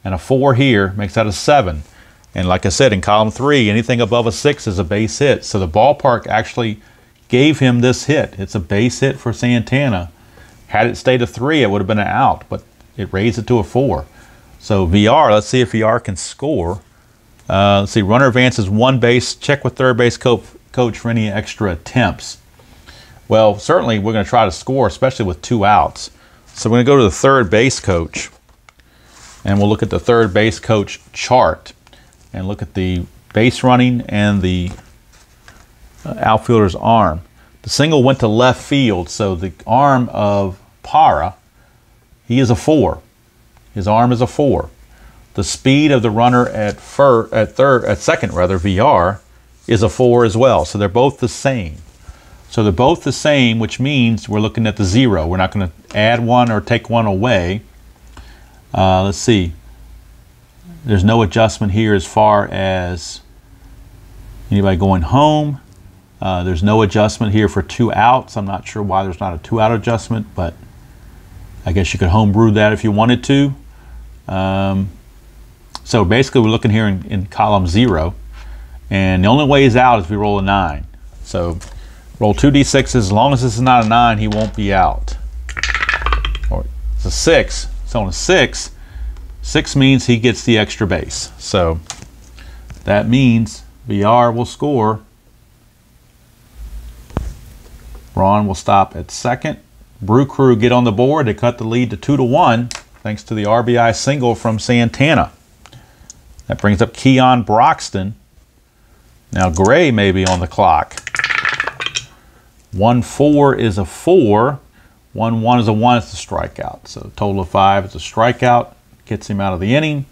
and a 4 here, makes that a 7. And like I said, in column 3, anything above a 6 is a base hit. So the ballpark actually gave him this hit. It's a base hit for Santana. Had it stayed a 3, it would have been an out, but it raised it to a 4. So VR, let's see if VR can score Let's see, runner advances one base. Check with third base coach for any extra attempts. Well, certainly we're going to try to score, especially with 2 outs. So we're going to go to the third base coach, and we'll look at the third base coach chart and look at the base running and the outfielder's arm. The single went to left field, so the arm of Parra, he is a 4. His arm is a 4. The speed of the runner at second, VR, is a 4 as well. So they're both the same. So they're both the same, which means we're looking at the 0. We're not going to add 1 or take 1 away. Let's see. There's no adjustment here as far as anybody going home. There's no adjustment here for 2 outs. I'm not sure why there's not a 2-out adjustment, but I guess you could homebrew that if you wanted to. So basically we're looking here in column 0, and the only way he's out is if we roll a 9. So roll 2d6s. As long as this is not a 9, he won't be out. Or it's a 6. So on a 6, 6 means he gets the extra base. So that means VR will score. Braun will stop at second. Brew Crew get on the board. They cut the lead to 2-1 thanks to the RBI single from Santana. That brings up Keon Broxton. Now Gray may be on the clock. 1-4 is a 4. 1-1 is a 1. It's a strikeout. So total of 5 is a strikeout. Gets him out of the inning.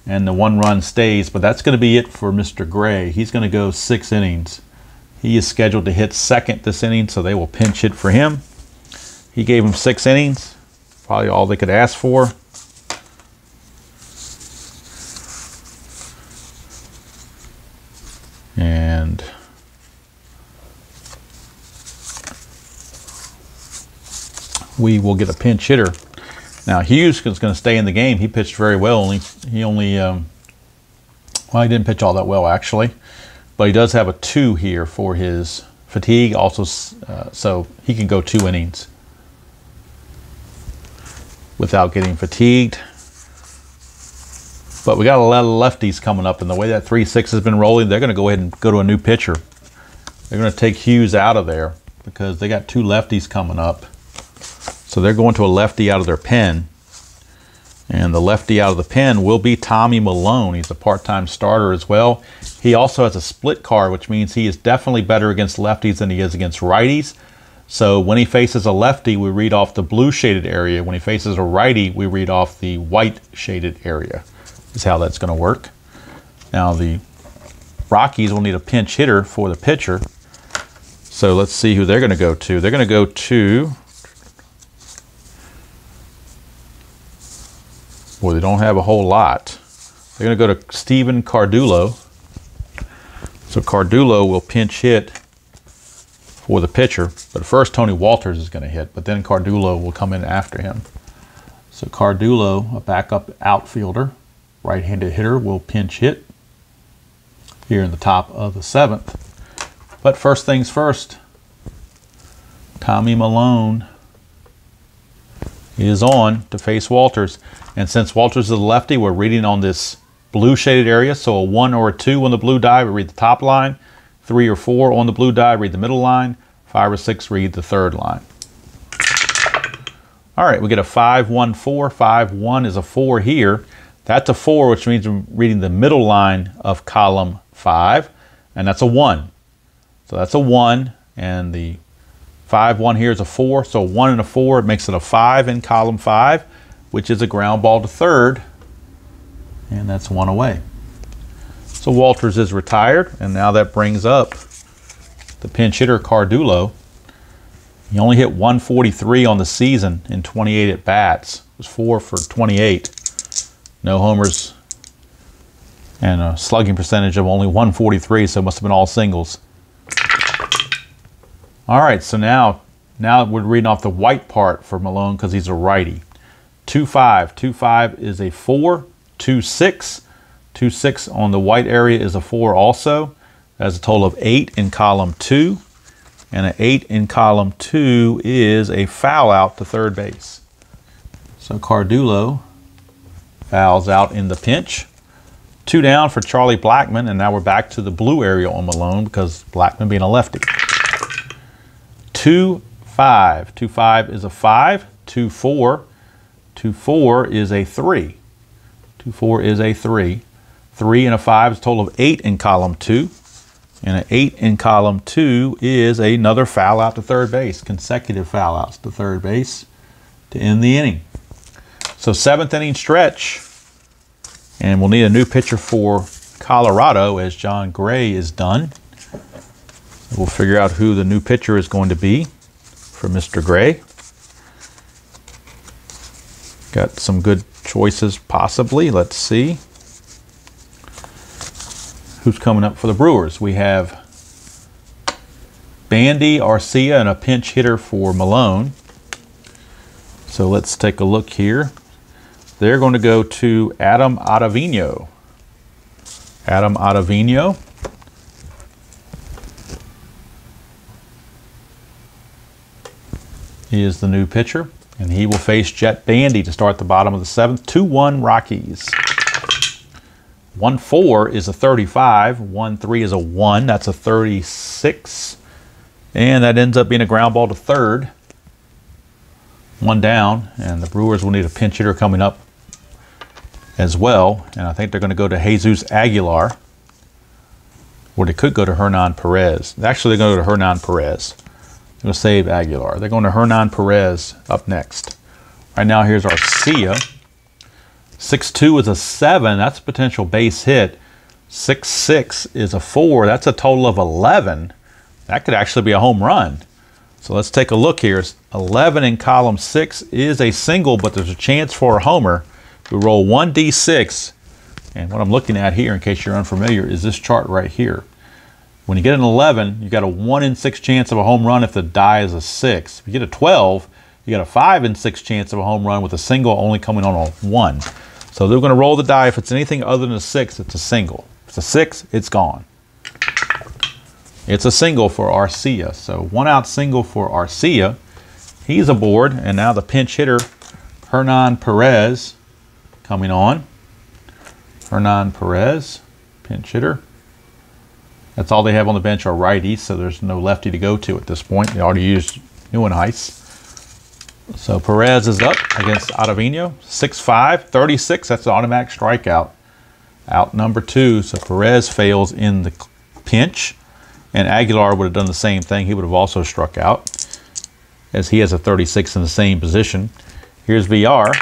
And the 1 run stays. But that's going to be it for Mr. Gray. He's going to go 6 innings. He is scheduled to hit second this inning, so they will pinch hit for him. He gave him 6 innings. Probably all they could ask for. And we will get a pinch hitter. Now Hughes is going to stay in the game. He pitched very well. Well, he didn't pitch all that well actually, but he does have a 2 here for his fatigue. Also, so he can go 2 innings without getting fatigued. But we got a lot of lefties coming up, and the way that 3-6 has been rolling, they're going to go ahead and go to a new pitcher. They're going to take Hughes out of there because they got 2 lefties coming up. So they're going to a lefty out of their pen. And the lefty out of the pen will be Tommy Malone. He's a part-time starter as well. He also has a split card, which means he is definitely better against lefties than he is against righties. So when he faces a lefty, we read off the blue shaded area. When he faces a righty, we read off the white shaded area. Is how that's going to work. Now the Rockies will need a pinch hitter for the pitcher. So let's see who they're going to go to. They're going to go to, boy, they don't have a whole lot. They're going to go to Steven Cardullo. So Cardullo will pinch hit for the pitcher. But first Tony Walters is going to hit, but then Cardullo will come in after him. So Cardullo, a backup outfielder, right-handed hitter, will pinch hit here in the top of the 7th. But first things first, Tommy Malone is on to face Walters. And since Walters is a lefty, we're reading on this blue shaded area. So a 1 or a 2 on the blue die, we read the top line. 3 or 4 on the blue die, read the middle line. 5 or 6, read the third line. All right, we get a 5-1-4. 5-1 is a 4 here. That's a 4, which means we're reading the middle line of column 5, and that's a 1. So that's a 1, and the 5-1 here is a 4, so a 1 and a 4, it makes it a 5 in column 5, which is a ground ball to third, and that's 1 away. So Walters is retired, and now that brings up the pinch hitter Cardullo. He only hit 143 on the season in 28 at-bats. It was 4 for 28. No homers, and a slugging percentage of only 143, so it must have been all singles. All right, so now we're reading off the white part for Malone because he's a righty. 2-5. 2-5 is a 4. 2-6. 2-6 on the white area is a 4 also. That's a total of 8 in column 2. And an 8 in column 2 is a foul out to third base. So Cardullo fouls out in the pinch. 2 down for Charlie Blackmon, and now we're back to the blue area on Malone because Blackmon being a lefty. 2-5. 2-5 is a 5. 2-4. 2-4 is a 3. 2-4 is a 3. 3 and a 5 is a total of 8 in column 2. And an 8 in column 2 is another foul out to third base. Consecutive foul outs to third base to end the inning. So 7th inning stretch. And we'll need a new pitcher for Colorado as John Gray is done. We'll figure out who the new pitcher is going to be for Mr. Gray. Got some good choices possibly. Let's see. Who's coming up for the Brewers? We have Bandy, Arcia, and a pinch hitter for Malone. So let's take a look here. They're going to go to Adam Ottavino. Adam Ottavino. He is the new pitcher, and he will face Jet Bandy to start the bottom of the 7th. 2-1 Rockies. 1-4 is a 35. 1-3 is a 1. That's a 36. And that ends up being a ground ball to third. 1 down, and the Brewers will need a pinch hitter coming up as well. And I think they're going to go to Jesus Aguilar. Or they could go to Hernan Perez. Actually, they're going to go to Hernan Perez. They're going to save Aguilar. They're going to Hernan Perez up next. Right now, here's Arcia. 6-2 is a 7. That's a potential base hit. 6-6 is a 4. That's a total of 11. That could actually be a home run. So let's take a look here. 11 in column 6 is a single, but there's a chance for a homer. We roll 1d6. And what I'm looking at here, in case you're unfamiliar, is this chart right here. When you get an 11, you got a 1 in 6 chance of a home run if the die is a 6. If you get a 12, you got a 5 in 6 chance of a home run with a single only coming on a 1. So they're going to roll the die. If it's anything other than a 6, it's a single. If it's a 6, it's gone. It's a single for Arcia. So 1 out single for Arcia. He's aboard. And now the pinch hitter, Hernan Perez, coming on. Hernan Perez, pinch hitter. That's all they have on the bench are righties, so there's no lefty to go to at this point. They already used Neuenhuis. So Perez is up against Ottavino. 6-5, 36. That's an automatic strikeout. Out number 2. So Perez fails in the pinch. And Aguilar would have done the same thing. He would have also struck out, as he has a 36 in the same position. Here's VR.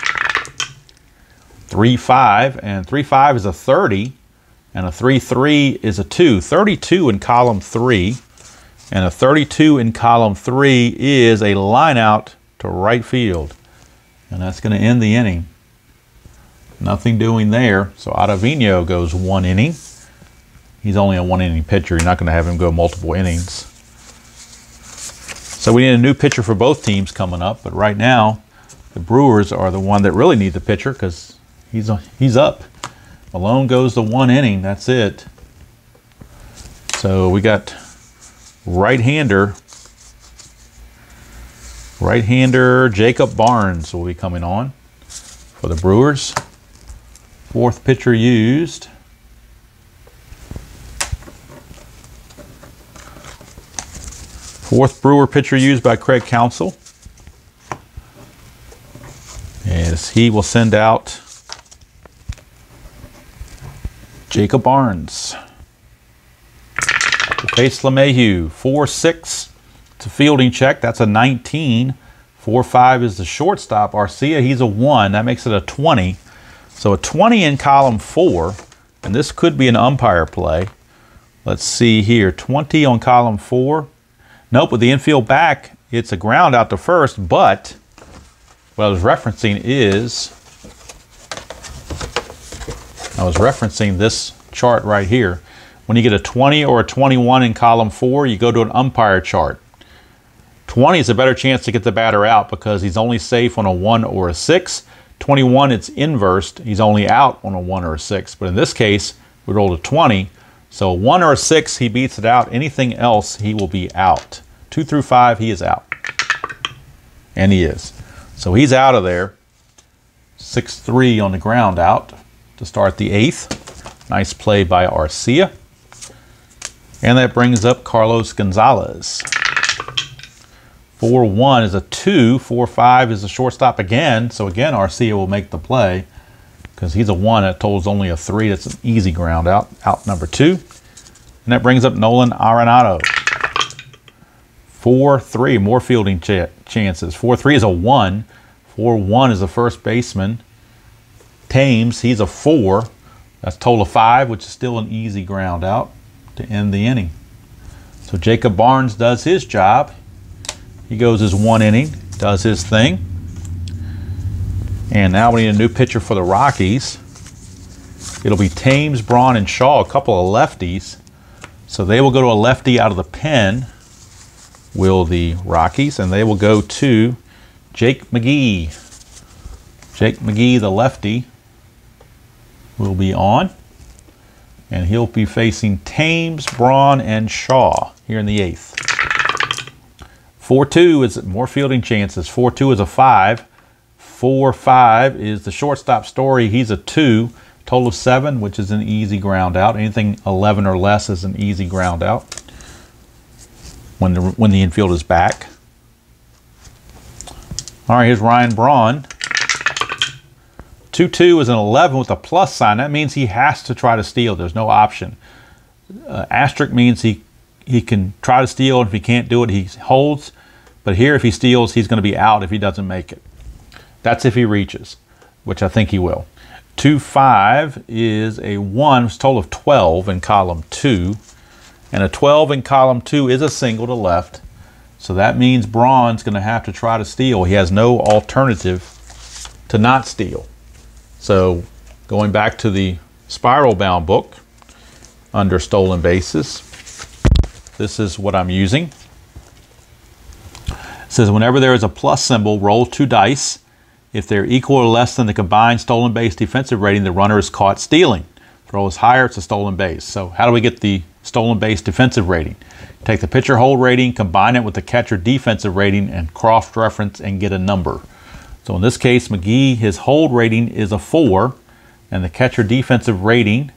3-5. And 3-5 is a 30. And a 3-3 is a 2. 32 in column 3. And a 32 in column 3 is a line out to right field. And that's going to end the inning. Nothing doing there. So Ottavino goes 1 inning. He's only a 1 inning pitcher. You're not going to have him go multiple innings. So we need a new pitcher for both teams coming up. But right now, the Brewers are the one that really need the pitcher because he's up. Malone goes to 1 inning. That's it. So we got right-hander Jacob Barnes will be coming on for the Brewers. 4th pitcher used. 4th Brewer pitcher used by Craig Counsell. As he will send out Jacob Barnes. Face LeMahieu. 4-6. It's a fielding check. That's a 19. 4-5 is the shortstop. Arcia, he's a 1. That makes it a 20. So a 20 in column 4. And this could be an umpire play. Let's see here. 20 on column 4. Nope, with the infield back, it's a ground out to first. But what I was referencing is, this chart right here. When you get a 20 or a 21 in column 4, you go to an umpire chart. 20 is a better chance to get the batter out because he's only safe on a 1 or a 6. 21, it's inversed. He's only out on a 1 or a 6. But in this case, we rolled a 20. So a 1 or a 6, he beats it out. Anything else, he will be out. 2 through 5, he is out. And he is. So he's out of there. 6-3 on the ground out to start the 8th. Nice play by Arcia. And that brings up Carlos Gonzalez. 4-1 is a 2. 4-5 is a shortstop again. So again, Arcia will make the play because he's a 1. That totals only a 3. That's an easy ground out. Out number 2. And that brings up Nolan Arenado. 4-3, more fielding chances. 4-3 is a 1. 4-1 is a first baseman. Thames, he's a 4. That's a total of 5, which is still an easy ground out to end the inning. So Jacob Barnes does his job. He goes his 1 inning, does his thing. And now we need a new pitcher for the Rockies. It'll be Thames, Braun, and Shaw, a couple of lefties. So they will go to a lefty out of the pen, will the Rockies, and they will go to Jake McGee. Jake McGee, the lefty, will be on. And he'll be facing Thames, Braun, and Shaw here in the 8th. 4-2 is more fielding chances. 4-2 is a 5. 4-5 is the shortstop Story. He's a 2. Total of 7, which is an easy ground out. Anything 11 or less is an easy ground out when the infield is back. All right, here's Ryan Braun. 2-2 is an 11 with a plus sign. That means he has to try to steal. There's no option. Asterisk means he can try to steal, and if he can't do it, he holds. But here, if he steals, he's going to be out if he doesn't make it. That's if he reaches, which I think he will. 2-5 is a 1, it's a total of 12 in column 2. And a 12 in column 2 is a single to left. So that means Braun's going to have to try to steal. He has no alternative to not steal. So going back to the spiral bound book under stolen bases, this is what I'm using. It says whenever there is a plus symbol, roll 2 dice. If they're equal or less than the combined stolen base defensive rating, the runner is caught stealing. If the roll is higher, it's a stolen base. So how do we get the stolen base defensive rating? Take the pitcher hold rating, combine it with the catcher defensive rating, and cross-reference and get a number. So in this case, McGee, his hold rating is a 4, and the catcher defensive rating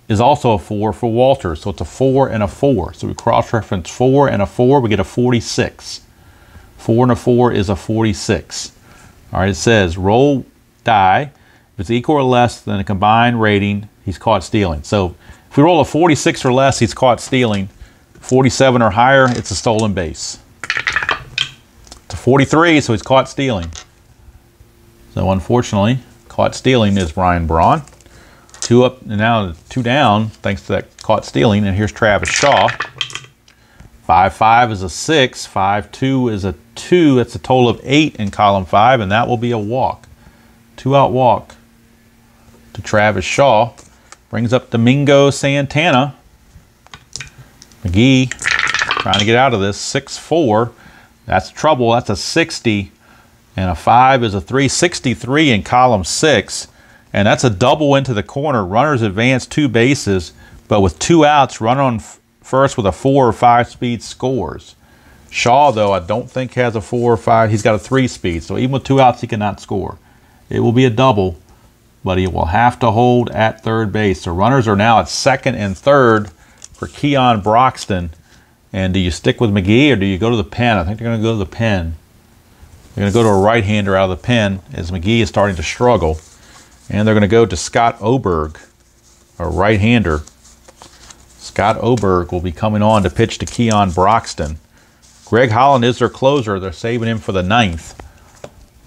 is also a 4 for Walter. So it's a 4 and a 4. So we cross-reference 4 and a 4, we get a 46. 4 and a 4 is a 46. All right, it says roll die. If it's equal or less than a combined rating, he's caught stealing. So if we roll a 46 or less, he's caught stealing. 47 or higher, it's a stolen base. It's a 43, so he's caught stealing. So unfortunately, caught stealing is Ryan Braun. 2 up and now 2 down, thanks to that caught stealing. And here's Travis Shaw. 5-5 is a 6. 5-2 is a 2. That's a total of 8 in column 5, and that will be a walk. 2-out walk to Travis Shaw. Brings up Domingo Santana. McGee trying to get out of this. 6-4. That's trouble. That's a 60. And a 5 is a 3. 63 in column 6. And that's a double into the corner. Runners advance 2 bases, but with 2 outs, runner on first with a 4 or 5 speed scores. Shaw, though, I don't think has a 4 or 5. He's got a 3 speed. So even with 2 outs, he cannot score. It will be a double, but he will have to hold at third base. So runners are now at second and third for Keon Broxton. And do you stick with McGee or do you go to the pen? I think they're going to go to the pen. They're going to go to a right-hander out of the pen as McGee is starting to struggle. And they're going to go to Scott Oberg, a right-hander. Scott Oberg will be coming on to pitch to Keon Broxton. Greg Holland is their closer. They're saving him for the 9th.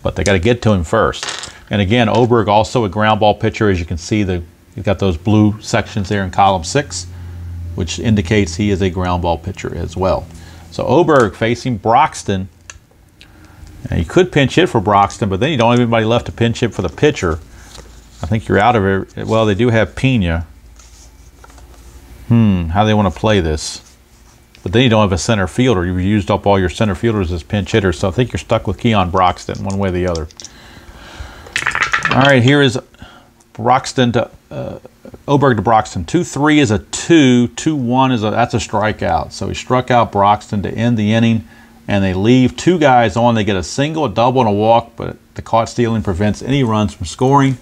But they got to get to him first. And again, Oberg also a ground ball pitcher. As you can see, you've got those blue sections there in column 6, which indicates he is a ground ball pitcher as well. So Oberg facing Broxton. And you could pinch hit for Broxton, but then you don't have anybody left to pinch hit for the pitcher. I think you're out of it. Well, they do have Pena. How do they want to play this? But then you don't have a center fielder. You've used up all your center fielders as pinch hitters, so I think you're stuck with Keon Broxton one way or the other. All right, here is Broxton to Oberg to Broxton. 2-3 is a 2. 2-1 is that's a strikeout. So he struck out Broxton to end the inning, and they leave 2 guys on. They get a single, a double, and a walk, but the caught stealing prevents any runs from scoring.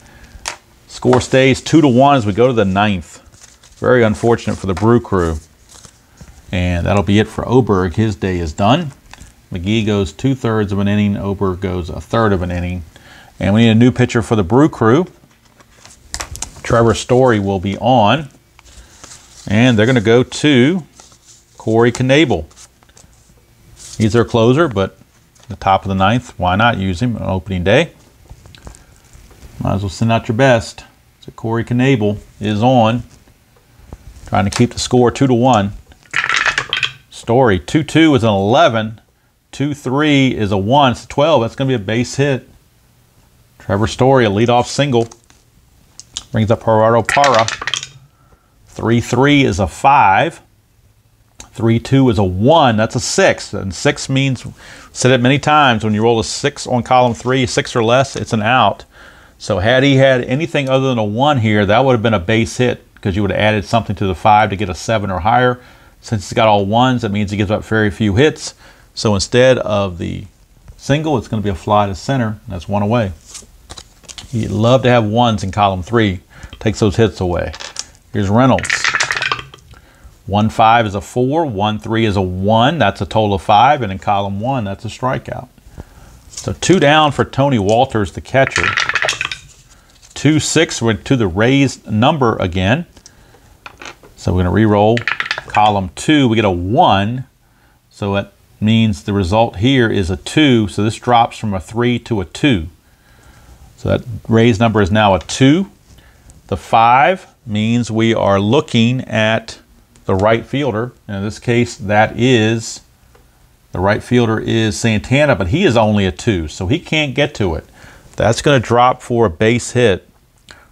Score stays 2-1 as we go to the 9th. Very unfortunate for the Brew Crew. And that'll be it for Oberg. His day is done. McGee goes 2/3 of an inning. Oberg goes 1/3 of an inning. And we need a new pitcher for the Brew Crew. Trevor Story will be on. And they're going to go to Corey Knebel. He's their closer, but the top of the 9th, why not use him on opening day? Might as well send out your best. So Corey Knebel is on. Trying to keep the score 2-1. Story, 2-2 is an 11. 2-3 is a 1. It's a 12. That's going to be a base hit. Trevor Story, a leadoff single. Brings up Gerardo Parra. 3-3 is a 5. 3-2 is a 1. That's a 6. And 6 means, said it many times, when you roll a 6 on column 3, 6 or less, it's an out. So had he had anything other than a 1 here, that would have been a base hit because you would have added something to the 5 to get a 7 or higher. Since he's got all 1s, that means he gives up very few hits. So instead of the single, it's going to be a fly to center. That's 1 away. You'd love to have 1s in column 3. Takes those hits away. Here's Reynolds. 1-5 is a 4. 1-3 is a 1. That's a total of 5. And in column 1, that's a strikeout. So 2 down for Tony Walters, the catcher. 2-6, we're to the raised number again. So we're going to re-roll column 2. We get a 1. So that means the result here is a 2. So this drops from a 3 to a 2. So that raised number is now a 2. The 5 means we are looking at the right fielder. And in this case, that is, the right fielder is Santana, but he is only a 2, so he can't get to it. That's going to drop for a base hit.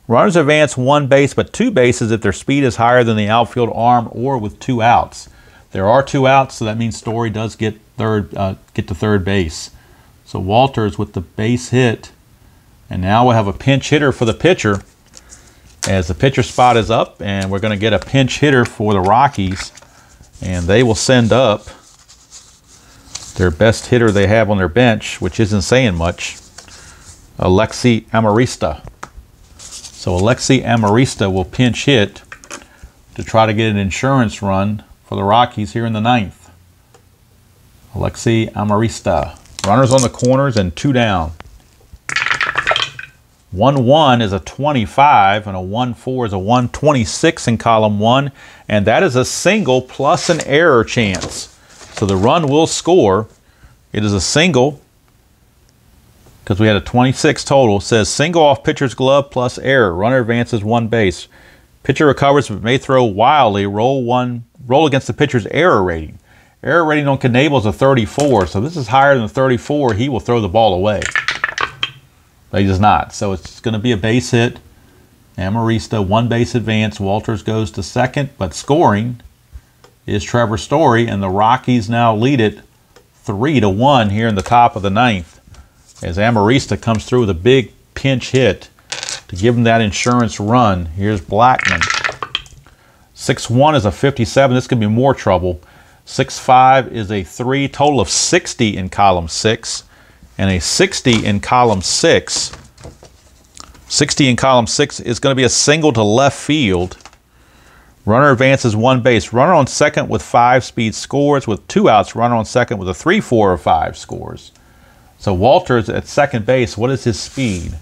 Runners advance 1 base, but 2 bases if their speed is higher than the outfield arm or with 2 outs. There are 2 outs, so that means Story does get to third base. So Walters with the base hit, and now we'll have a pinch hitter for the pitcher. As the pitcher spot is up, and we're going to get a pinch hitter for the Rockies, and they will send up their best hitter they have on their bench, which isn't saying much, Alexi Amarista. So Alexi Amarista will pinch hit to try to get an insurance run for the Rockies here in the 9th. Alexi Amarista. Runners on the corners and 2 down. 1-1 is a 25, and a 1-4 is a 126 in column 1, and that is a single plus an error chance. So the run will score. It is a single because we had a 26 total. It says single off pitcher's glove plus error. Runner advances 1 base. Pitcher recovers but may throw wildly. Roll against the pitcher's error rating. Error rating on Knebel is a 34, so this is higher than 34. He will throw the ball away. But he does not. So it's going to be a base hit. Amarista, 1 base advance. Walters goes to second, but scoring is Trevor Story, and the Rockies now lead it 3-1 here in the top of the 9th. As Amarista comes through with a big pinch hit to give him that insurance run. Here's Blackmon. 6-1 is a 57. This could be more trouble. 6-5 is a 3. Total of 60 in column 6. And a 60 in column 6. 60 in column 6 is going to be a single to left field. Runner advances 1 base. Runner on second with 5 speed scores. With 2 outs, runner on second with a 3, 4, or 5 scores. So Walters at second base, what is his speed?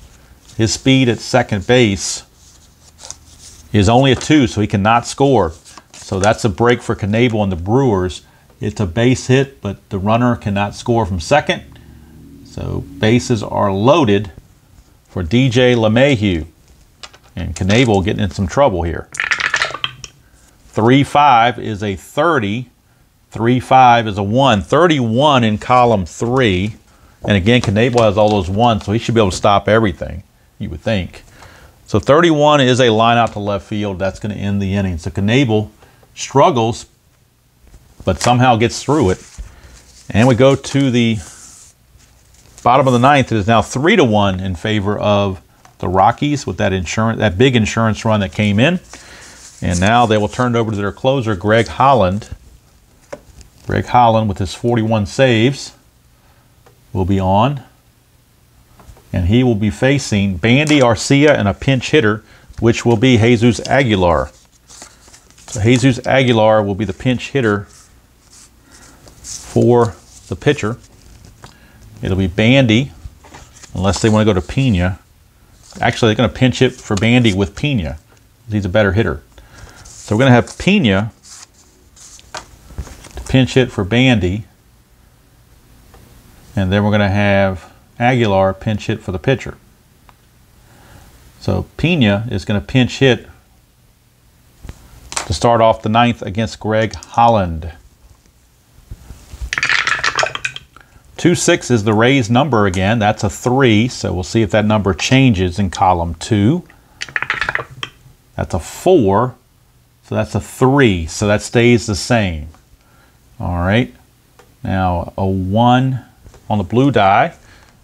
His speed at second base is only a 2, so he cannot score. So that's a break for Knebel and the Brewers. It's a base hit, but the runner cannot score from second. So bases are loaded for DJ LeMahieu. And Knebel getting in some trouble here. 3-5 is a 30. 3-5 is a 1. 31 in column 3. And again, Knebel has all those 1s, so he should be able to stop everything, you would think. So 31 is a line out to left field. That's going to end the inning. So Knebel struggles, but somehow gets through it. And we go to the bottom of the 9th. It is now 3-1 in favor of the Rockies with that big insurance run that came in. And now they will turn it over to their closer, Greg Holland. Greg Holland with his 41 saves will be on. And he will be facing Bandy Arcia and a pinch hitter, which will be Jesus Aguilar. So Jesus Aguilar will be the pinch hitter for the pitcher. It'll be Bandy, unless they want to go to Pena. Actually, they're going to pinch hit for Bandy with Pena. He's a better hitter. So we're going to have Pena to pinch hit for Bandy. And then we're going to have Aguilar pinch hit for the pitcher. So Pena is going to pinch hit to start off the ninth against Greg Holland. 2-6 is the Rays number again. That's a 3, so we'll see if that number changes in column 2. That's a 4, so that's a 3, so that stays the same. All right. Now, a 1 on the blue die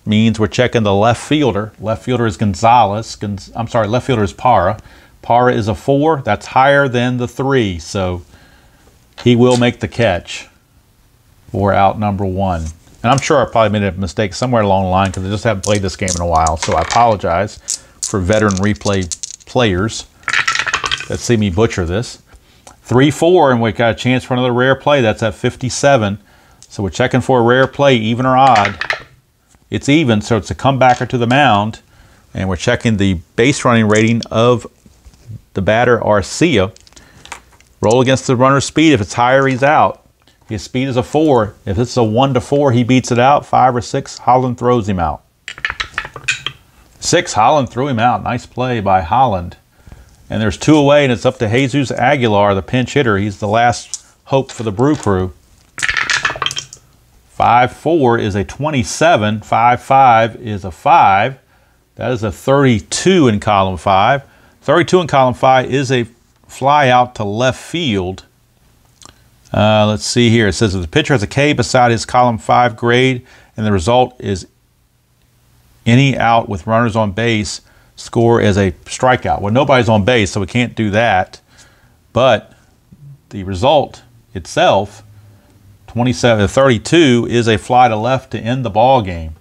means we're checking the left fielder. Left fielder is Gonzalez. I'm sorry, left fielder is Parra. Parra is a 4. That's higher than the 3, so he will make the catch for out number 1. And I'm sure I probably made a mistake somewhere along the line because I just haven't played this game in a while. So I apologize for veteran replay players that see me butcher this. 3-4, and we've got a chance for another rare play. That's at 57. So we're checking for a rare play, even or odd. It's even, so it's a comebacker to the mound. And we're checking the base running rating of the batter, Arcia. Roll against the runner's speed. If it's higher, he's out. His speed is a 4. If it's a 1-4, he beats it out. 5 or 6, Holland throws him out. 6, Holland threw him out. Nice play by Holland. And there's 2 away, and it's up to Jesus Aguilar, the pinch hitter. He's the last hope for the Brew Crew. 5-4 is a 27. 5-5 is a 5. That is a 32 in column 5. 32 in column 5 is a fly out to left field. Let's see here. It says if the pitcher has a K beside his column 5 grade and the result is any out with runners on base, score as a strikeout. Well, nobody's on base, so we can't do that. But the result itself, 27-32, is a fly to left to end the ball game.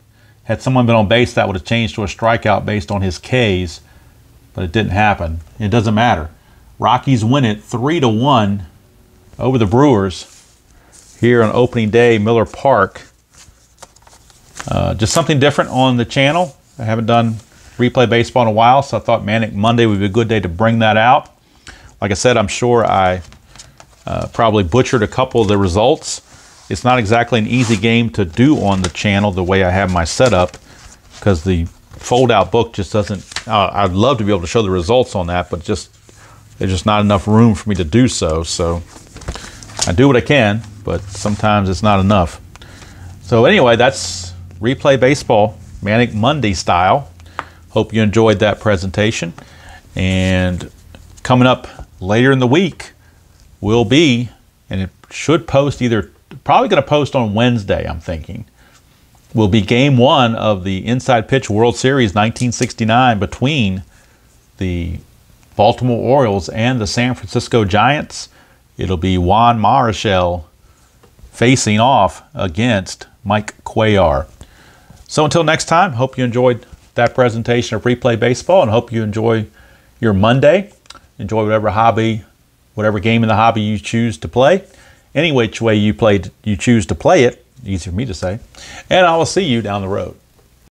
Had someone been on base, that would have changed to a strikeout based on his Ks, but it didn't happen. It doesn't matter. Rockies win it 3-1 over the Brewers here on opening day, Miller Park. Just something different on the channel. I haven't done replay baseball in a while, so I thought Manic Monday would be a good day to bring that out. Like I said, I'm sure I probably butchered a couple of the results. It's not exactly an easy game to do on the channel the way I have my setup, because the fold-out book just doesn't... I'd love to be able to show the results on that, but there's just not enough room for me to do so. So I do what I can, but sometimes it's not enough. So anyway, that's Replay Baseball, Manic Monday style. Hope you enjoyed that presentation. And coming up later in the week will be, and it should post either, probably going to post on Wednesday, I'm thinking, will be Game 1 of the Inside Pitch World Series 1969 between the Baltimore Orioles and the San Francisco Giants. It'll be Juan Marichal facing off against Mike Cuellar. So until next time, hope you enjoyed that presentation of Replay Baseball, and hope you enjoy your Monday. Enjoy whatever hobby, whatever game in the hobby you choose to play. Any which way you choose to play it, easy for me to say. And I will see you down the road.